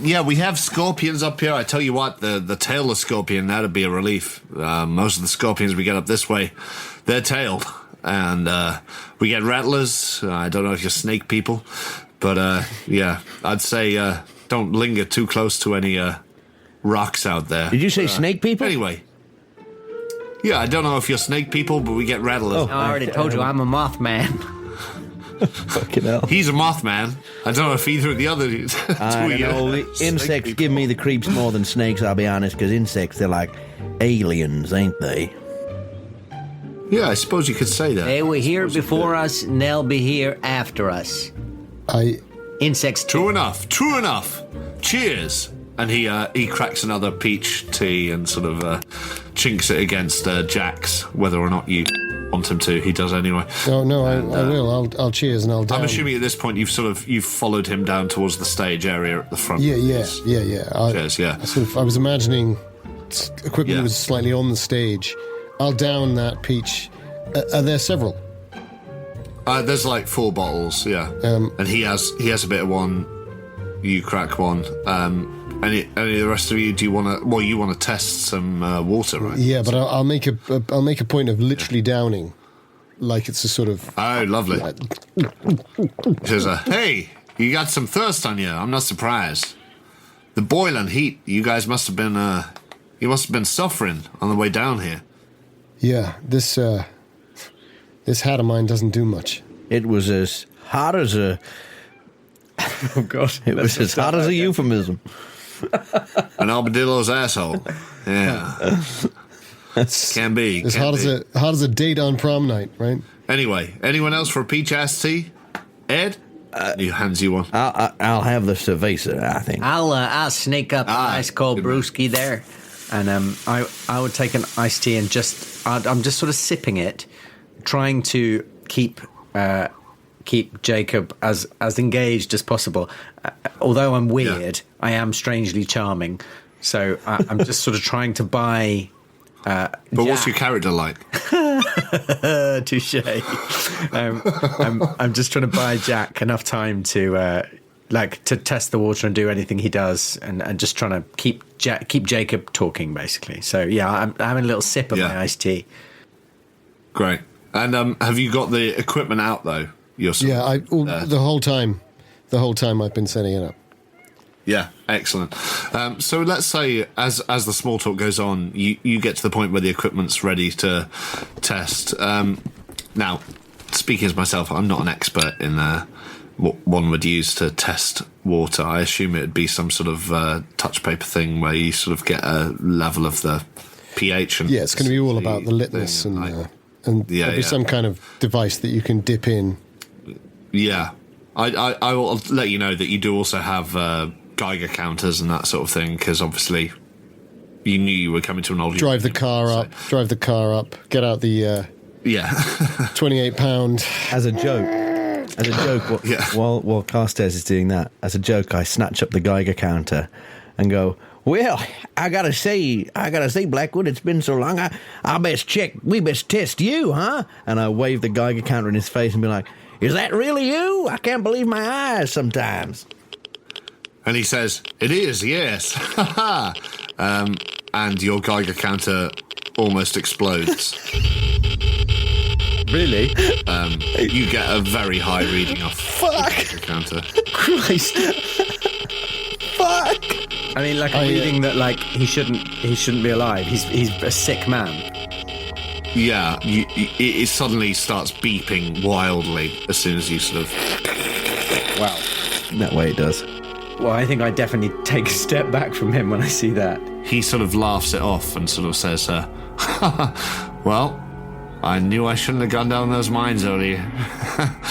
We have scorpions up here. I tell you what, the tailless scorpion, that'd be a relief. Most of the scorpions we get up this way, they're tailed. And we get rattlers. I don't know if you're snake people. But, I'd say don't linger too close to any rocks out there. Did you say snake people? Anyway. Yeah, I don't know if you're snake people, but we get rattlers. I already told you I'm a mothman. Fucking hell. He's a mothman. I don't know if either of the other two I don't know. The insects give me the creeps more than snakes, I'll be honest, because insects, they're like aliens, ain't they? Yeah, I suppose you could say that. They were here before us, and they'll be here after us. Insects too. True enough. Cheers. And he cracks another peach tea and sort of chinks it against Jax, whether or not you want him to. He does anyway. No, I will. I'll cheers and I'll down. I'm assuming at this point you've followed him down towards the stage area at the front. Yeah. Cheers, yeah. I was imagining equipment was slightly on the stage. I'll down that peach. Are there several? There's like 4 bottles, yeah. And he has a bit of one. You crack one. Any of the rest of you? Do you want to? Well, you want to test some water, right? Yeah, but I'll make a point of literally downing, like it's a sort of. Oh, lovely. He says, "Hey, you got some thirst on you. I'm not surprised. The boiling heat. You guys must have been. You must have been suffering on the way down here." Yeah, this hat of mine doesn't do much. It was as hot as a. Oh, God. It was as hot as a euphemism. An armadillo's asshole. Yeah. Can be. As hot as a date on prom night, right? Anyway, anyone else for a peach ass tea? Ed? He hands you one. I'll have the cerveza, I think. I'll snake up an ice cold brewski there, and I would take an iced tea and I'm just sort of sipping it, trying to keep Jacob as engaged as possible. Although I'm weird, I am strangely charming. So I'm just sort of trying to buy. But what's your character like? Touche. I'm just trying to buy Jack enough time to to test the water and do anything he does, and just trying to keep Jacob talking, basically. So yeah, I'm having a little sip of my iced tea. Great. And have you got the equipment out though? Yeah, the whole time I've been setting it up. Yeah, excellent. So let's say as the small talk goes on, you get to the point where the equipment's ready to test. Now, speaking as myself, I'm not an expert in what one would use to test water. I assume it would be some sort of touch paper thing where you sort of get a level of the pH. And it's going to be all about the litmus and there'll be some kind of device that you can dip in. Yeah. I will let you know that you do also have Geiger counters and that sort of thing, because obviously you knew you were coming to an old... Drive the car up, get out the 28 pound... As a joke, while Carstairs is doing that, as a joke, I snatch up the Geiger counter and go, "Well, I gotta say, Blackwood, it's been so long, we best test you, huh?" And I wave the Geiger counter in his face and be like, "Is that really you? I can't believe my eyes sometimes." And he says, "It is, yes." And your Geiger counter almost explodes. Really? You get a very high reading off the Geiger counter. Christ. Fuck. I mean, like a reading that, like, he shouldn't be alive. He's a sick man. Yeah, it suddenly starts beeping wildly as soon as you sort of... Wow. That way it does. Well, I think I definitely take a step back from him when I see that. He sort of laughs it off and sort of says, "Well, I knew I shouldn't have gone down those mines earlier."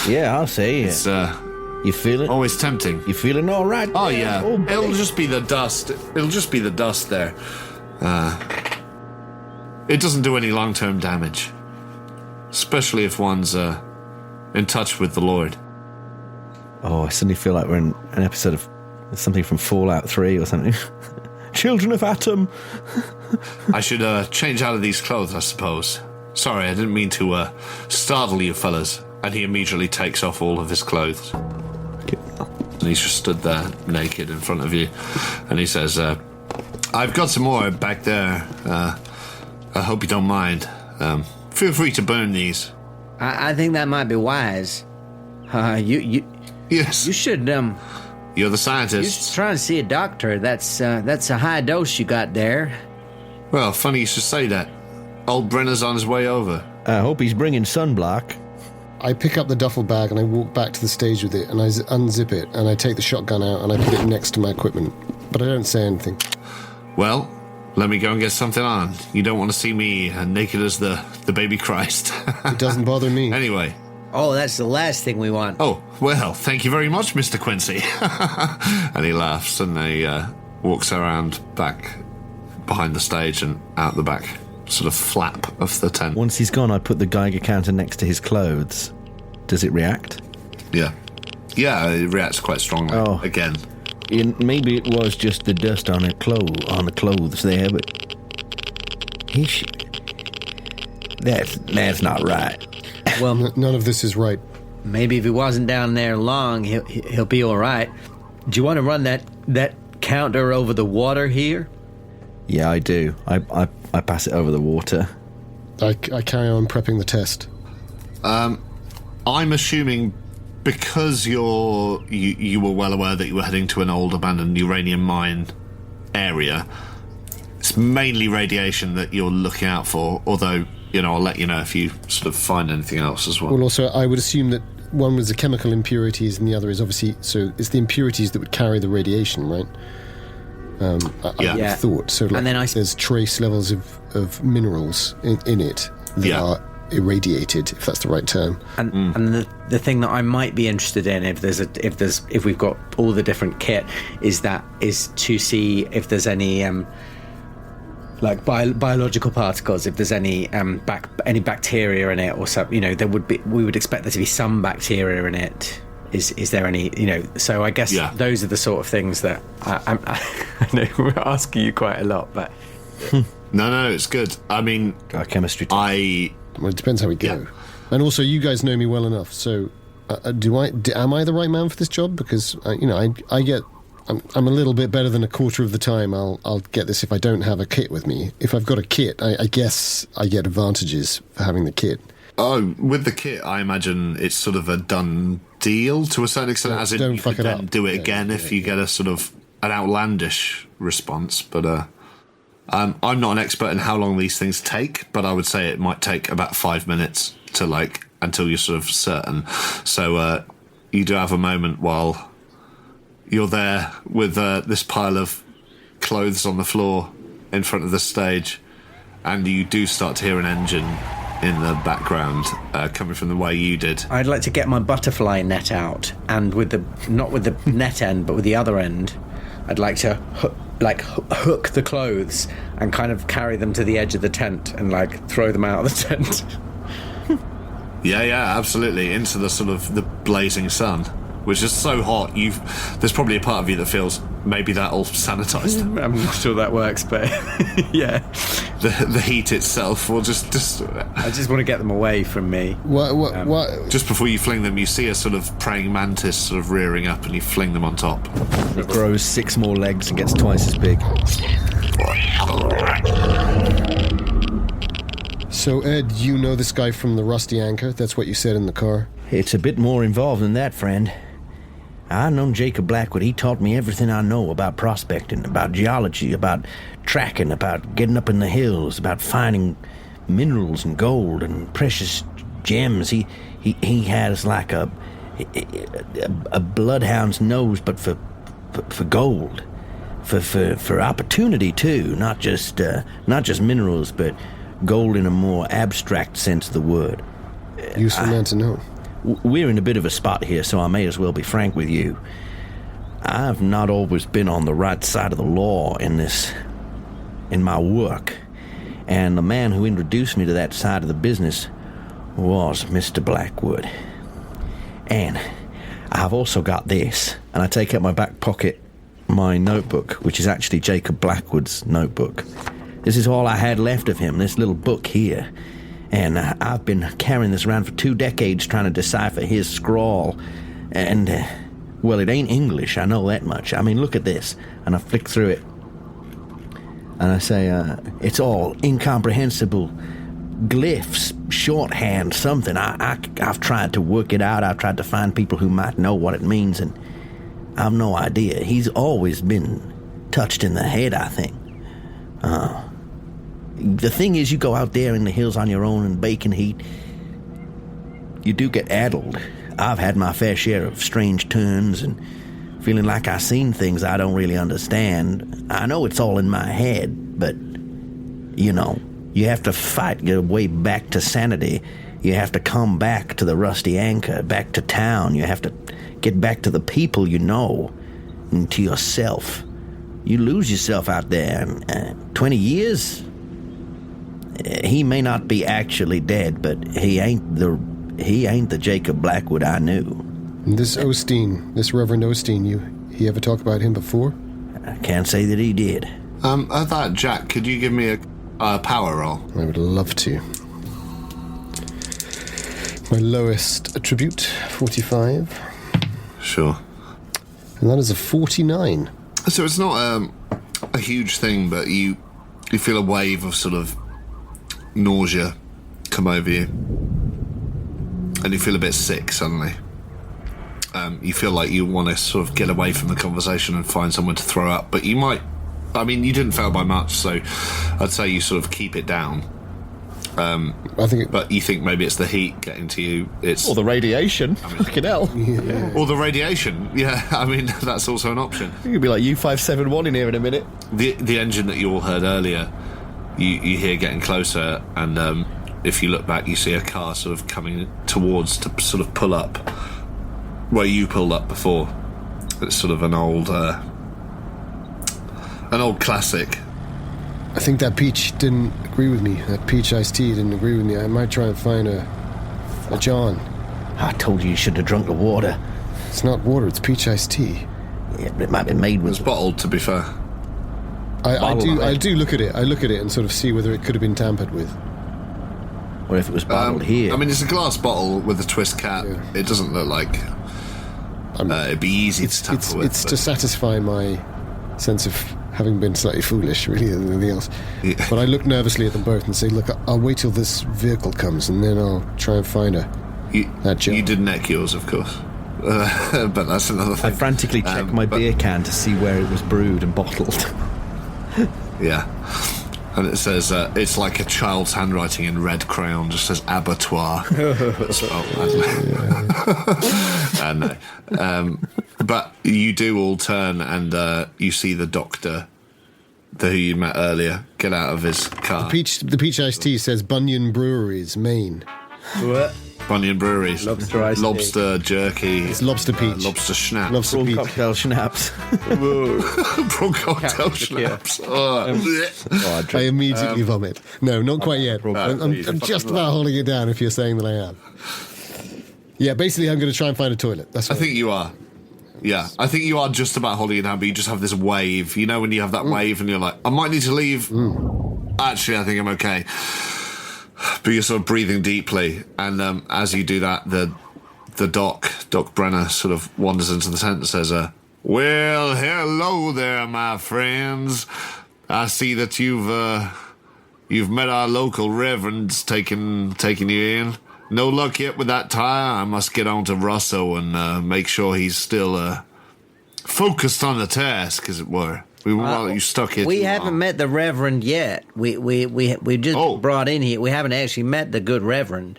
Yeah, I'll say it. It's you feeling? always tempting. You feeling all right? Oh, yeah. It'll just be the dust. It'll just be the dust there. It doesn't do any long-term damage, especially if one's in touch with the Lord. Oh, I suddenly feel like we're in an episode of something from Fallout 3 or something. Children of Atom. I should change out of these clothes, I suppose. Sorry, I didn't mean to startle you fellas. And he immediately takes off all of his clothes. Okay. And he's just stood there naked in front of you. And he says, I've got some more back there. I hope you don't mind. Feel free to burn these. I think that might be wise. Yes. You should, You're the scientist. you're trying to see a doctor. That's a high dose you got there. Well, funny you should say that. Old Brenner's on his way over. I hope he's bringing sunblock. I pick up the duffel bag and I walk back to the stage with it and I unzip it and I take the shotgun out and I put it next to my equipment. But I don't say anything. Well, let me go and get something on. You don't want to see me naked as the baby Christ. It doesn't bother me. Anyway. Oh, that's the last thing we want. Oh, well, thank you very much, Mr. Quincy. And he laughs and he walks around back behind the stage and out the back sort of flap of the tent. Once he's gone, I put the Geiger counter next to his clothes. Does it react? Yeah. Yeah, it reacts quite strongly. Oh. Again. Maybe it was just the dust on the clothes there, but that's not right. Well, None of this is right. maybe if he wasn't down there long, he'll be all right. Do you want to run that counter over the water here? Yeah, I do. I pass it over the water. I carry on prepping the test. I'm assuming because you were well aware that you were heading to an old abandoned uranium mine area, it's mainly radiation that you're looking out for, although, I'll let you know if you sort of find anything else as well. Well, also, I would assume that one was the chemical impurities and the other is obviously... So it's the impurities that would carry the radiation, right? I would have thought. So like, And then there's trace levels of minerals in it that are irradiated, if that's the right term. And the thing that I might be interested in, if we've got all the different kit, is to see if there's any biological particles, if there's any bacteria in it or something. We would expect there to be some bacteria in it. Is there any, so I guess those are the sort of things that I know we're asking you quite a lot, but... No, it's good. I mean... Our chemistry test. Well, it depends how we go. And also, you guys know me well enough, so am I the right man for this job? Because, I'm a little bit better than a quarter of the time I'll get this if I don't have a kit with me. If I've got a kit, I guess I get advantages for having the kit. Oh, with the kit, I imagine it's sort of a done deal to a certain extent, as in you could then do it again if you get a sort of an outlandish response. But I'm not an expert in how long these things take, but I would say it might take about 5 minutes to until you're sort of certain. So you do have a moment while you're there with this pile of clothes on the floor in front of the stage, and you do start to hear an engine in the background coming from the way you did. I'd like to get my butterfly net out, and not with the net end, but with the other end, I'd like to hook the clothes and kind of carry them to the edge of the tent and throw them out of the tent. Yeah, absolutely, into the sort of the blazing sun, which is so hot. There's probably a part of you that feels maybe that'll sanitize them. I'm not sure that works, but yeah. The heat itself will just I just want to get them away from me. What? Just before you fling them, you see a sort of praying mantis sort of rearing up, and you fling them on top. It grows 6 more legs and gets twice as big. So, Ed, you know this guy from the Rusty Anchor? That's what you said in the car? It's a bit more involved than that, friend. I known Jacob Blackwood. He taught me everything I know about prospecting, about geology, about tracking, about getting up in the hills, about finding minerals and gold and precious gems. He has like a bloodhound's nose, but for gold, for opportunity too. Not just minerals, but gold in a more abstract sense of the word. Useful man to know. We're in a bit of a spot here, so I may as well be frank with you. I've not always been on the right side of the law in this in my work. And the man who introduced me to that side of the business was Mr. Blackwood. And I've also got this. And I take out my back pocket my notebook, which is actually Jacob Blackwood's notebook. This is all I had left of him, this little book here. And I've been carrying this around for 2 decades trying to decipher his scrawl. And, well, it ain't English, I know that much. I mean, look at this. And I flick through it. And I say, it's all incomprehensible glyphs, shorthand, something. I've tried to work it out. I've tried to find people who might know what it means, and I've no idea. He's always been touched in the head, I think. The thing is, you go out there in the hills on your own in bacon heat, you do get addled. I've had my fair share of strange turns and feeling like I've seen things I don't really understand. I know it's all in my head, but, you know, you have to fight your way back to sanity. You have to come back to the Rusty Anchor, back to town. You have to get back to the people you know and to yourself. You lose yourself out there. 20 years? He may not be actually dead, but he ain't the Jacob Blackwood I knew. And this Osteen, this Reverend Osteen, he ever talk about him before? I can't say that he did. At that, Jack, could you give me a power roll? I would love to. My lowest attribute, 45. Sure. And that is a 49. So it's not a huge thing, but you feel a wave of sort of nausea come over you. And you feel a bit sick suddenly. You feel like you want to sort of get away from the conversation and find somewhere to throw up, but you might... I mean, you didn't fail by much, so I'd say you sort of keep it down. I think but you think maybe it's the heat getting to you. It's or the radiation. Fucking hell. Yeah. Or the radiation. Yeah, I mean, that's also an option. It could be like U571 in here in a minute. The engine that you all heard earlier, you hear getting closer, and if you look back, you see a car sort of coming towards to sort of pull up where you pulled up before. It's sort of an old classic. I think that peach didn't agree with me. That peach iced tea didn't agree with me. I might try and find a John. I told you should have drunk the water. It's not water, it's peach iced tea. Yeah, but it might be made with... It's bottled, to be fair. I do look at it. I look at it and sort of see whether it could have been tampered with. Or if it was bottled here. I mean, it's a glass bottle with a twist cap. Yeah. It doesn't look like it'd be easy to tamper with. It's to satisfy my sense of having been slightly foolish, really, than anything else. Yeah. But I look nervously at them both and say, look, I'll wait till this vehicle comes and then I'll try and find that John. You did neck yours, of course. But that's another thing. I frantically checked my beer can to see where it was brewed and bottled. Yeah. And it says, it's like a child's handwriting in red crayon, just says abattoir. But you do all turn and you see the doctor who you met earlier get out of his car. The peach iced tea says Bunyan Breweries, Maine. What? Bunyan Breweries. Lobster jerky. It's lobster peach. Lobster schnapps. Lobster Prawn peach. cocktail schnapps. Prawn cocktail schnapps. I immediately vomit. No, not quite yet. I'm just about holding it down if you're saying that I am. Yeah, basically I'm going to try and find a toilet. That's what I think you are. Yeah, I think you are just about holding it down, but you just have this wave. You know when you have that wave and you're like, I might need to leave. Actually, I think I'm okay. But you're sort of breathing deeply, and as you do that, the Doc Brenner, sort of wanders into the tent and says, "Well, hello there, my friends. I see that you've met our local reverends taking you in. No luck yet with that tire. I must get on to Russo and make sure he's still focused on the task, as it were." You stuck here. We haven't met the Reverend yet. We just brought in here. We haven't actually met the good Reverend.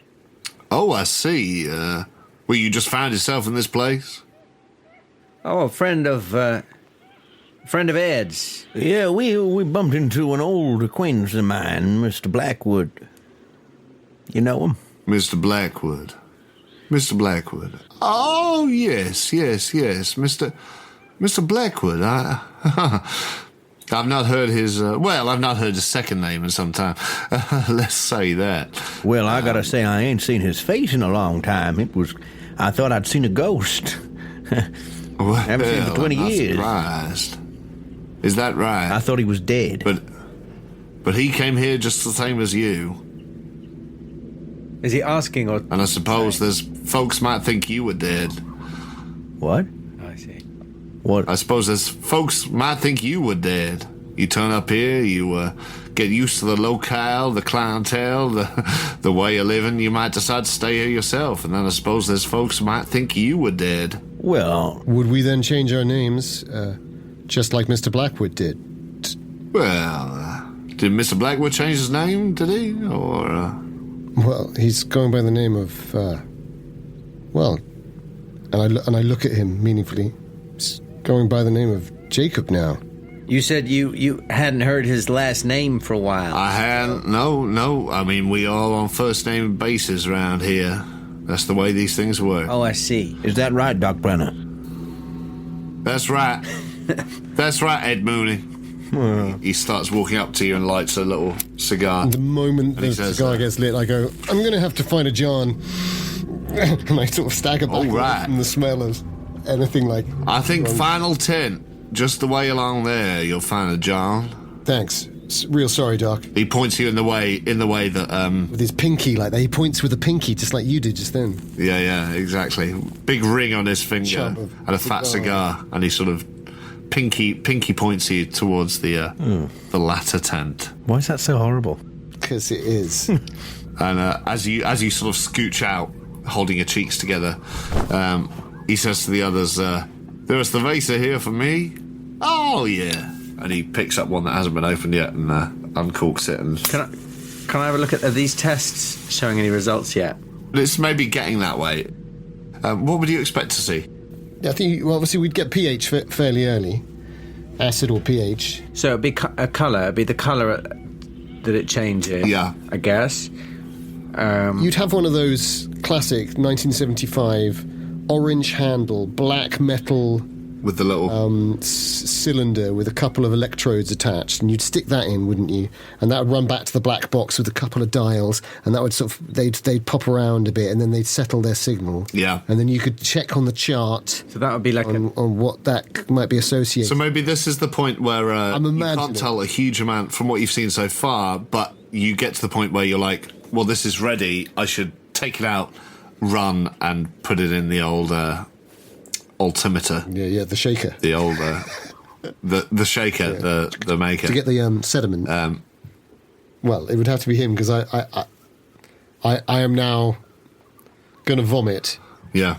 Oh, I see. Well, you just found yourself in this place? Oh, a friend of Ed's. Yeah, we bumped into an old acquaintance of mine, Mr. Blackwood. You know him? Mr. Blackwood. Oh, yes. Mr. Blackwood, I've not heard his, I've not heard his second name in some time. Let's say that. Well, I gotta say, I ain't seen his face in a long time. I thought I'd seen a ghost. Well, haven't seen him for 20 I'm not years. surprised. Is that right? I thought he was dead. But he came here just the same as you. Is he asking or? And I suppose there's folks might think you were dead. What? I see. What? I suppose there's folks might think you were dead. You turn up here, you get used to the locale, the clientele, the way of living. You might decide to stay here yourself, and then I suppose there's folks who might think you were dead. Well, Would we then change our names, just like Mr. Blackwood did? Well, did Mr. Blackwood change his name? Did he? Or Well, he's going by the name of, and I look at him meaningfully. He's going by the name of Jacob now. You said you hadn't heard his last name for a while. I hadn't. No. I mean, we all on first name basis around here. That's the way these things work. Oh, I see. is that right, Doc Brenner? That's right. That's right, Ed Mooney. He starts walking up to you and lights a little cigar. The moment the says, cigar gets lit, I go, I'm going to have to find a John. And I sort of stagger back right. from the smell of anything like... I think wrong. final 10, just the way along there, you'll find a John. Thanks. Real sorry, Doc. He points you in the way that, With his pinky like that. He points with a pinky, just like you did just then. yeah, exactly. Big ring on his finger Chub of and a fat cigar, and he sort of pinky points you towards the latter tent. Why is that so horrible? Because it is. And as you sort of scooch out, holding your cheeks together, he says to the others, "There's the Vesa here for me." Oh yeah, and he picks up one that hasn't been opened yet and uncorks it. And Can I have a look at are these tests showing any results yet? it's maybe getting that way. What would you expect to see? I think, well, obviously, we'd get pH fairly early. Acid or pH. So it'd be a colour. It'd be the colour that it changes. Yeah. I guess. You'd have one of those classic 1975 orange handle, black metal With the little... cylinder with a couple of electrodes attached, and you'd stick that in, wouldn't you? And that would run back to the black box with a couple of dials, and that would sort of they'd pop around a bit, and then they'd settle their signal. Yeah. And then you could check on the chart So that would be like on what that might be associated. So maybe this is the point where you imagining. can't tell a huge amount from what you've seen so far, but you get to the point where you're like, well, this is ready. I should take it out, run, and put it in the old altimeter. Yeah, the shaker. The old the shaker, the maker. To get the sediment. Well, it would have to be him, because I am now going to vomit. Yeah.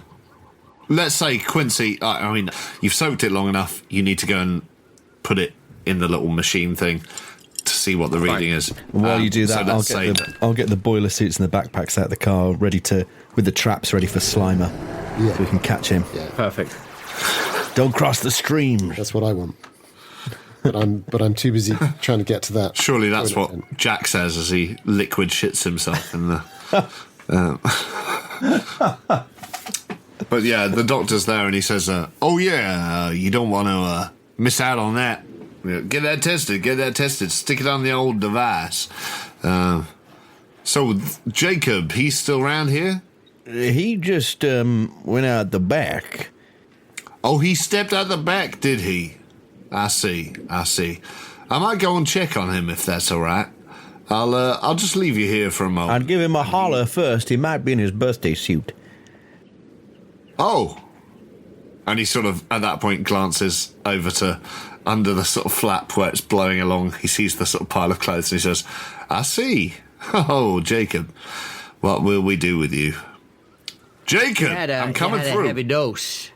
Let's say Quincy. I mean, you've soaked it long enough. You need to go and put it in the little machine thing to see what the reading is. While you do so that, let's say that- I'll get the boiler suits and the backpacks out of the car, with the traps ready for Slimer. Yeah. So we can catch him. Yeah. perfect. Don't cross the stream. That's what I want. But I'm too busy trying to get to that. Surely that's toilet what tent. Jack says as he liquid shits himself in the. But yeah, the doctor's there and he says, "Oh yeah, you don't want to miss out on that. Get that tested. Stick it on the old device." So Jacob, he's still around here? He just went out the back. Oh, he stepped out the back, did he? I see. I might go and check on him if that's all right. I'll just leave you here for a moment. I'd give him a holler first. He might be in his birthday suit. Oh. And he sort of, at that point, glances over to under the sort of flap where it's blowing along. He sees the sort of pile of clothes and he says, "I see. Oh, Jacob, what will we do with you?" Jacob, I'm coming he had through. a heavy dose.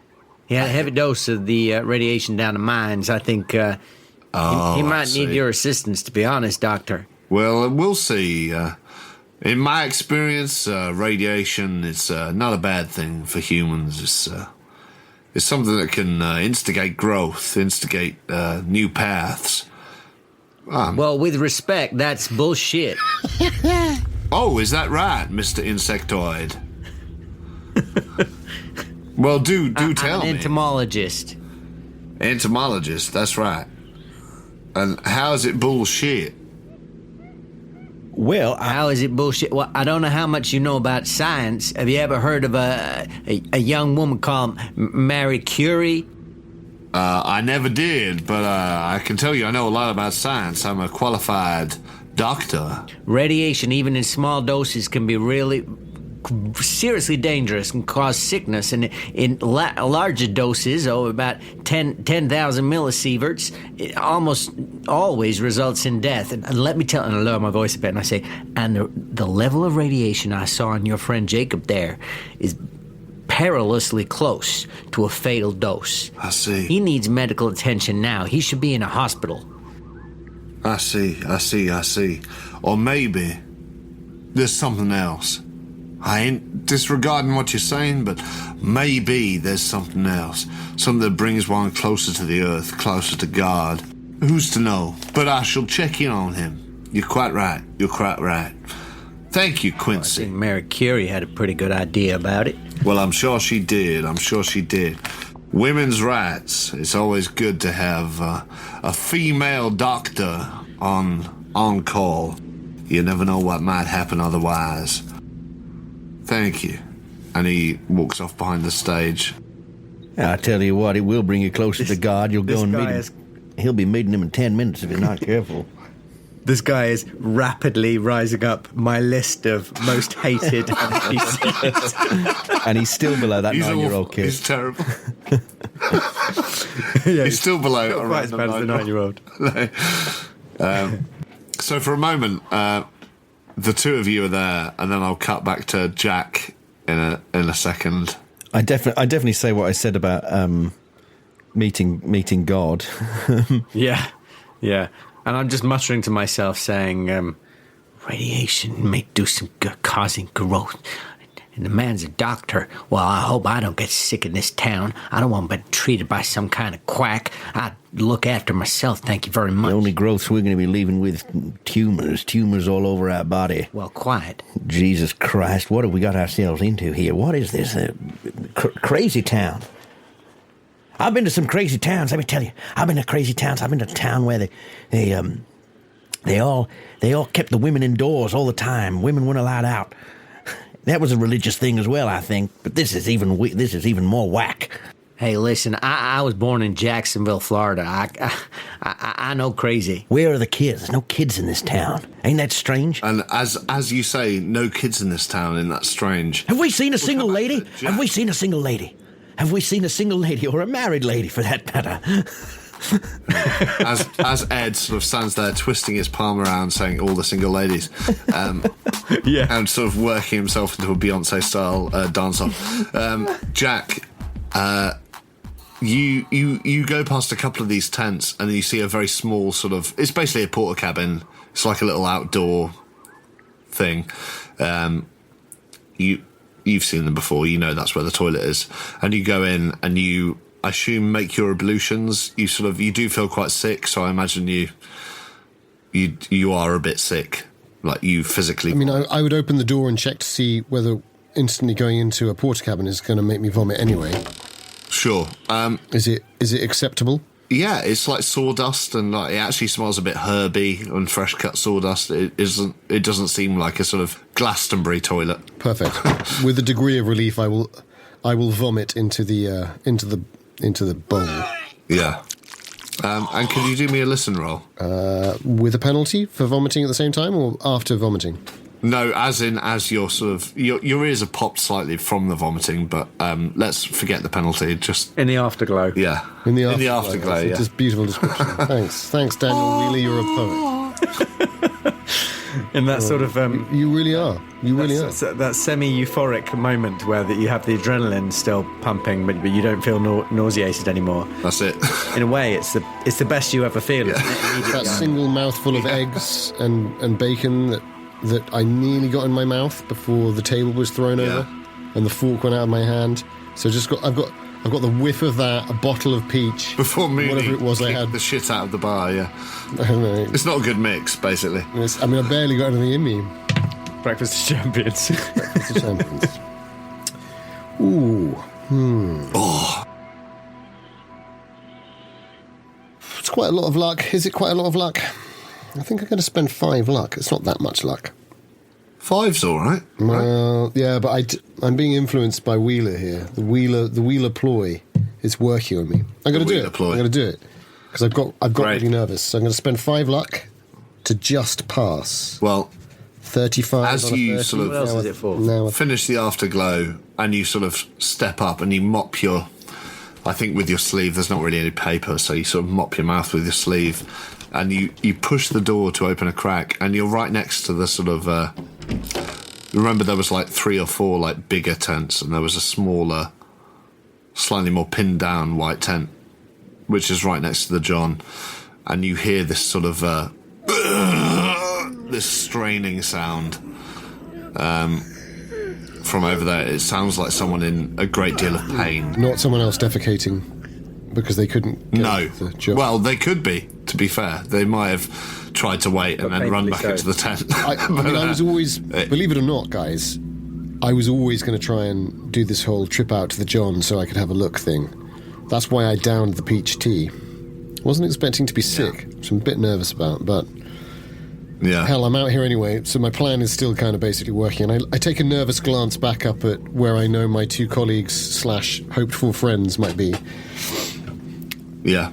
He had a heavy dose of the radiation down the mines. I think he might need your assistance, to be honest, Doctor. Well, we'll see. In my experience, radiation is not a bad thing for humans. It's something that can instigate growth, instigate new paths. Well, with respect, that's bullshit. Oh, is that right, Mr. Insectoid? Well, do tell I'm an me. entomologist. Entomologist, that's right. And how is it bullshit? Well, How is it bullshit? Well, I don't know how much you know about science. Have you ever heard of a young woman called Marie Curie? I never did, but I can tell you I know a lot about science. I'm a qualified doctor. Radiation, even in small doses, can be really seriously dangerous and cause sickness. And in larger doses, about 10,000 millisieverts, it almost always results in death. And let me tell, and I lower my voice a bit, and I say, and the level of radiation I saw in your friend Jacob there is perilously close to a fatal dose. I see. He needs medical attention now. He should be in a hospital. I see. Or maybe there's something else. I ain't disregarding what you're saying, but maybe there's something else. Something that brings one closer to the earth, closer to God. Who's to know? But I shall check in on him. You're quite right. Thank you, I Quincy. think Marie Curie had a pretty good idea about it. Well, I'm sure she did. Women's rights. It's always good to have a female doctor on call. You never know what might happen otherwise. Thank you. And he walks off behind the stage. I tell you what, it will bring you closer to God. You'll go and meet him. He'll be meeting him in 10 minutes if you're not careful. This guy is rapidly rising up my list of most hated NPCs. And he's still below that 9-year-old kid. He's terrible. He's still below Not quite as bad as the 9-year-old. So for a moment, the two of you are there, and then I'll cut back to Jack in a second. I definitely say what I said about meeting God. Yeah. And I'm just muttering to myself, saying, Radiation may do some good, causing growth. And the man's a doctor. Well, I hope I don't get sick in this town. I don't want to be treated by some kind of quack. I look after myself, thank you very much. The only growths we're going to be leaving with tumors all over our body. Well, quiet. Jesus Christ, what have we got ourselves into here? What is this? Crazy town. I've been to some crazy towns, let me tell you. I've been to crazy towns. I've been to a town where they all kept the women indoors all the time. Women weren't allowed out. That was a religious thing as well, I think. But this is even more whack. Hey, listen, I was born in Jacksonville, Florida. I know crazy. Where are the kids? There's no kids in this town. Ain't that strange? And as you say, no kids in this town, and that's strange. Have we seen a single lady? Have we seen a single lady? Or a married lady, for that matter? As Ed sort of stands there twisting his palm around saying all the single ladies, and sort of working himself into a Beyonce style dance off. Jack, you go past a couple of these tents and you see a very small sort of, it's basically a porta cabin. It's like a little outdoor thing. You've seen them before, you know that's where the toilet is. And you go in and you, I assume, make your ablutions. You do feel quite sick, so I imagine you are a bit sick, like you physically. I mean, I would open the door and check to see whether instantly going into a porta cabin is going to make me vomit anyway. Sure. Is it acceptable? Yeah, it's like sawdust, and like it actually smells a bit herby and fresh cut sawdust. It doesn't seem like a sort of Glastonbury toilet. Perfect. With a degree of relief, I will vomit into the bowl. Yeah. And can you do me a listen roll? With a penalty for vomiting at the same time, or after vomiting? No, as you're sort of your ears are popped slightly from the vomiting, but let's forget the penalty. Just in the afterglow. Yeah, in the afterglow. Yeah. Just beautiful description. Thanks, Daniel. Really, you're a poet. In that sort of you really are. You really are. That semi-euphoric moment where you have the adrenaline still pumping, but you don't feel nauseated anymore. That's it. In a way, it's the best you ever feel. Yeah. That single mouthful of eggs and bacon that I nearly got in my mouth before the table was thrown over and the fork went out of my hand. So I've got the whiff of that, a bottle of peach. Before Mooney whatever it was I had. the shit out of the bar, yeah. I don't know. It's not a good mix, basically. I mean, I barely got anything in me. Breakfast of Champions. Breakfast of Champions. Ooh. Oh. quite a lot of luck. Is it quite a lot of luck? I think I'm going to spend 5 luck. It's not that much luck. 5's all right. Well, yeah, but I'm being influenced by Wheeler here. The Wheeler ploy is working on me. I'm going to do it. I'm going to do it because I've got really nervous. So I'm going to spend 5 luck to just pass. Well, 35. As you sort of What else is it for? finish the afterglow and you sort of step up and you mop your, I think with your sleeve, there's not really any paper, so you sort of mop your mouth with your sleeve and you push the door to open a crack and you're right next to the sort of, remember there was like 3 or 4 like bigger tents and there was a smaller, slightly more pinned down white tent, which is right next to the John, and you hear this sort of, this straining sound from over there. It sounds like someone in a great deal of pain. Not someone else defecating because they couldn't get the job. Well, they could be, to be fair. They might have tried to wait and then run back into the tent. I was always, believe it or not, guys, I was always going to try and do this whole trip out to the John so I could have a look thing. That's why I downed the peach tea. Wasn't expecting to be sick, which I'm a bit nervous about, but Yeah. hell, I'm out here anyway, so my plan is still kind of basically working. And I take a nervous glance back up at where I know my 2 colleagues / hoped-for friends might be. Yeah.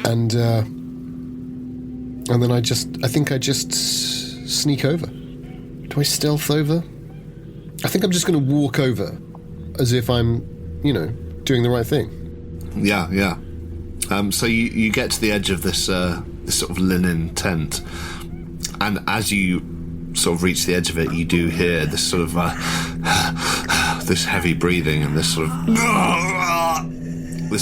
And then I think I just sneak over. Do I stealth over? I think I'm just going to walk over as if I'm, doing the right thing. Yeah, yeah. So you get to the edge of this sort of linen tent, and as you sort of reach the edge of it, you do hear this sort of this heavy breathing and this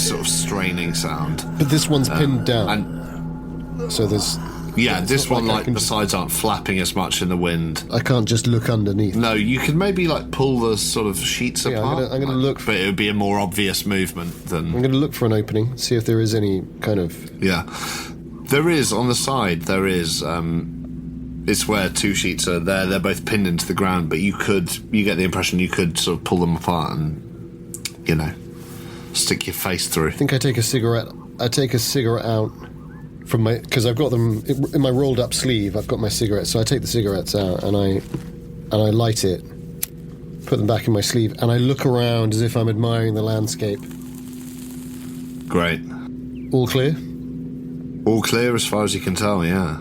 sort of straining sound. But this one's pinned down, and so there's. Yeah, this one, like the sides aren't flapping as much in the wind. I can't just look underneath. No, you could maybe pull the sort of sheets apart. I'm gonna look. But it would be a more obvious movement than. I'm going to look for an opening, see if there is any kind of. Yeah, there is on the side. There is. It's where 2 sheets are there. They're both pinned into the ground, but you get the impression you could sort of pull them apart and, stick your face through. I think I take a cigarette. I take a cigarette out from because I've got them in my rolled up sleeve. I've got my cigarettes, so I take the cigarettes out and I light it, put them back in my sleeve, and I look around as if I'm admiring the landscape. Great. All clear? All clear as far as you can tell. Yeah.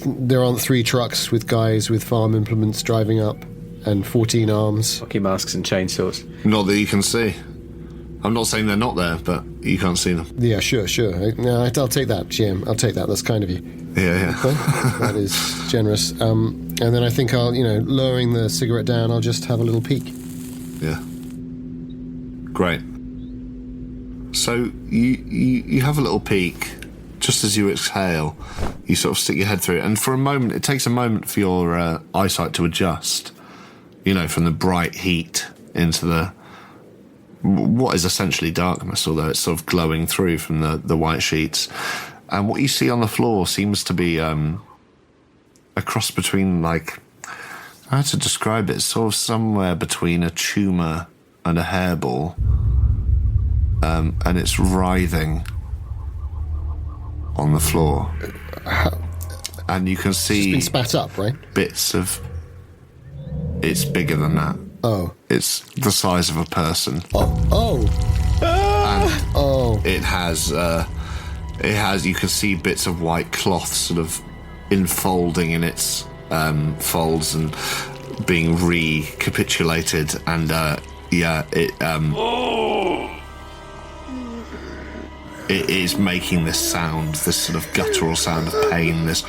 There aren't 3 trucks with guys with farm implements driving up and 14 arms. Hockey masks and chainsaws. Not that you can see. I'm not saying they're not there, but you can't see them. Yeah, sure. I'll take that, Jim. I'll take that. That's kind of you. Yeah. That is generous. And then I think I'll, lowering the cigarette down, I'll just have a little peek. Yeah. Great. So you have a little peek. Just as you exhale, you sort of stick your head through it, and for a moment, it takes a moment for your eyesight to adjust, from the bright heat into the what is essentially darkness, although it's sort of glowing through from the white sheets. And what you see on the floor seems to be a cross between, how to describe it, sort of somewhere between a tumour and a hairball, and it's writhing on the floor, and you can see it's been spat up, right? Bits of. It's bigger than that. Oh, it's the size of a person. It has. You can see bits of white cloth sort of enfolding in its folds and being recapitulated, and it is making this sound, this sort of guttural sound of pain, this...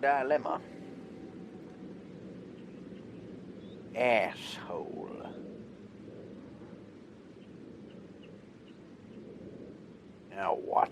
dilemma. Asshole. Now what?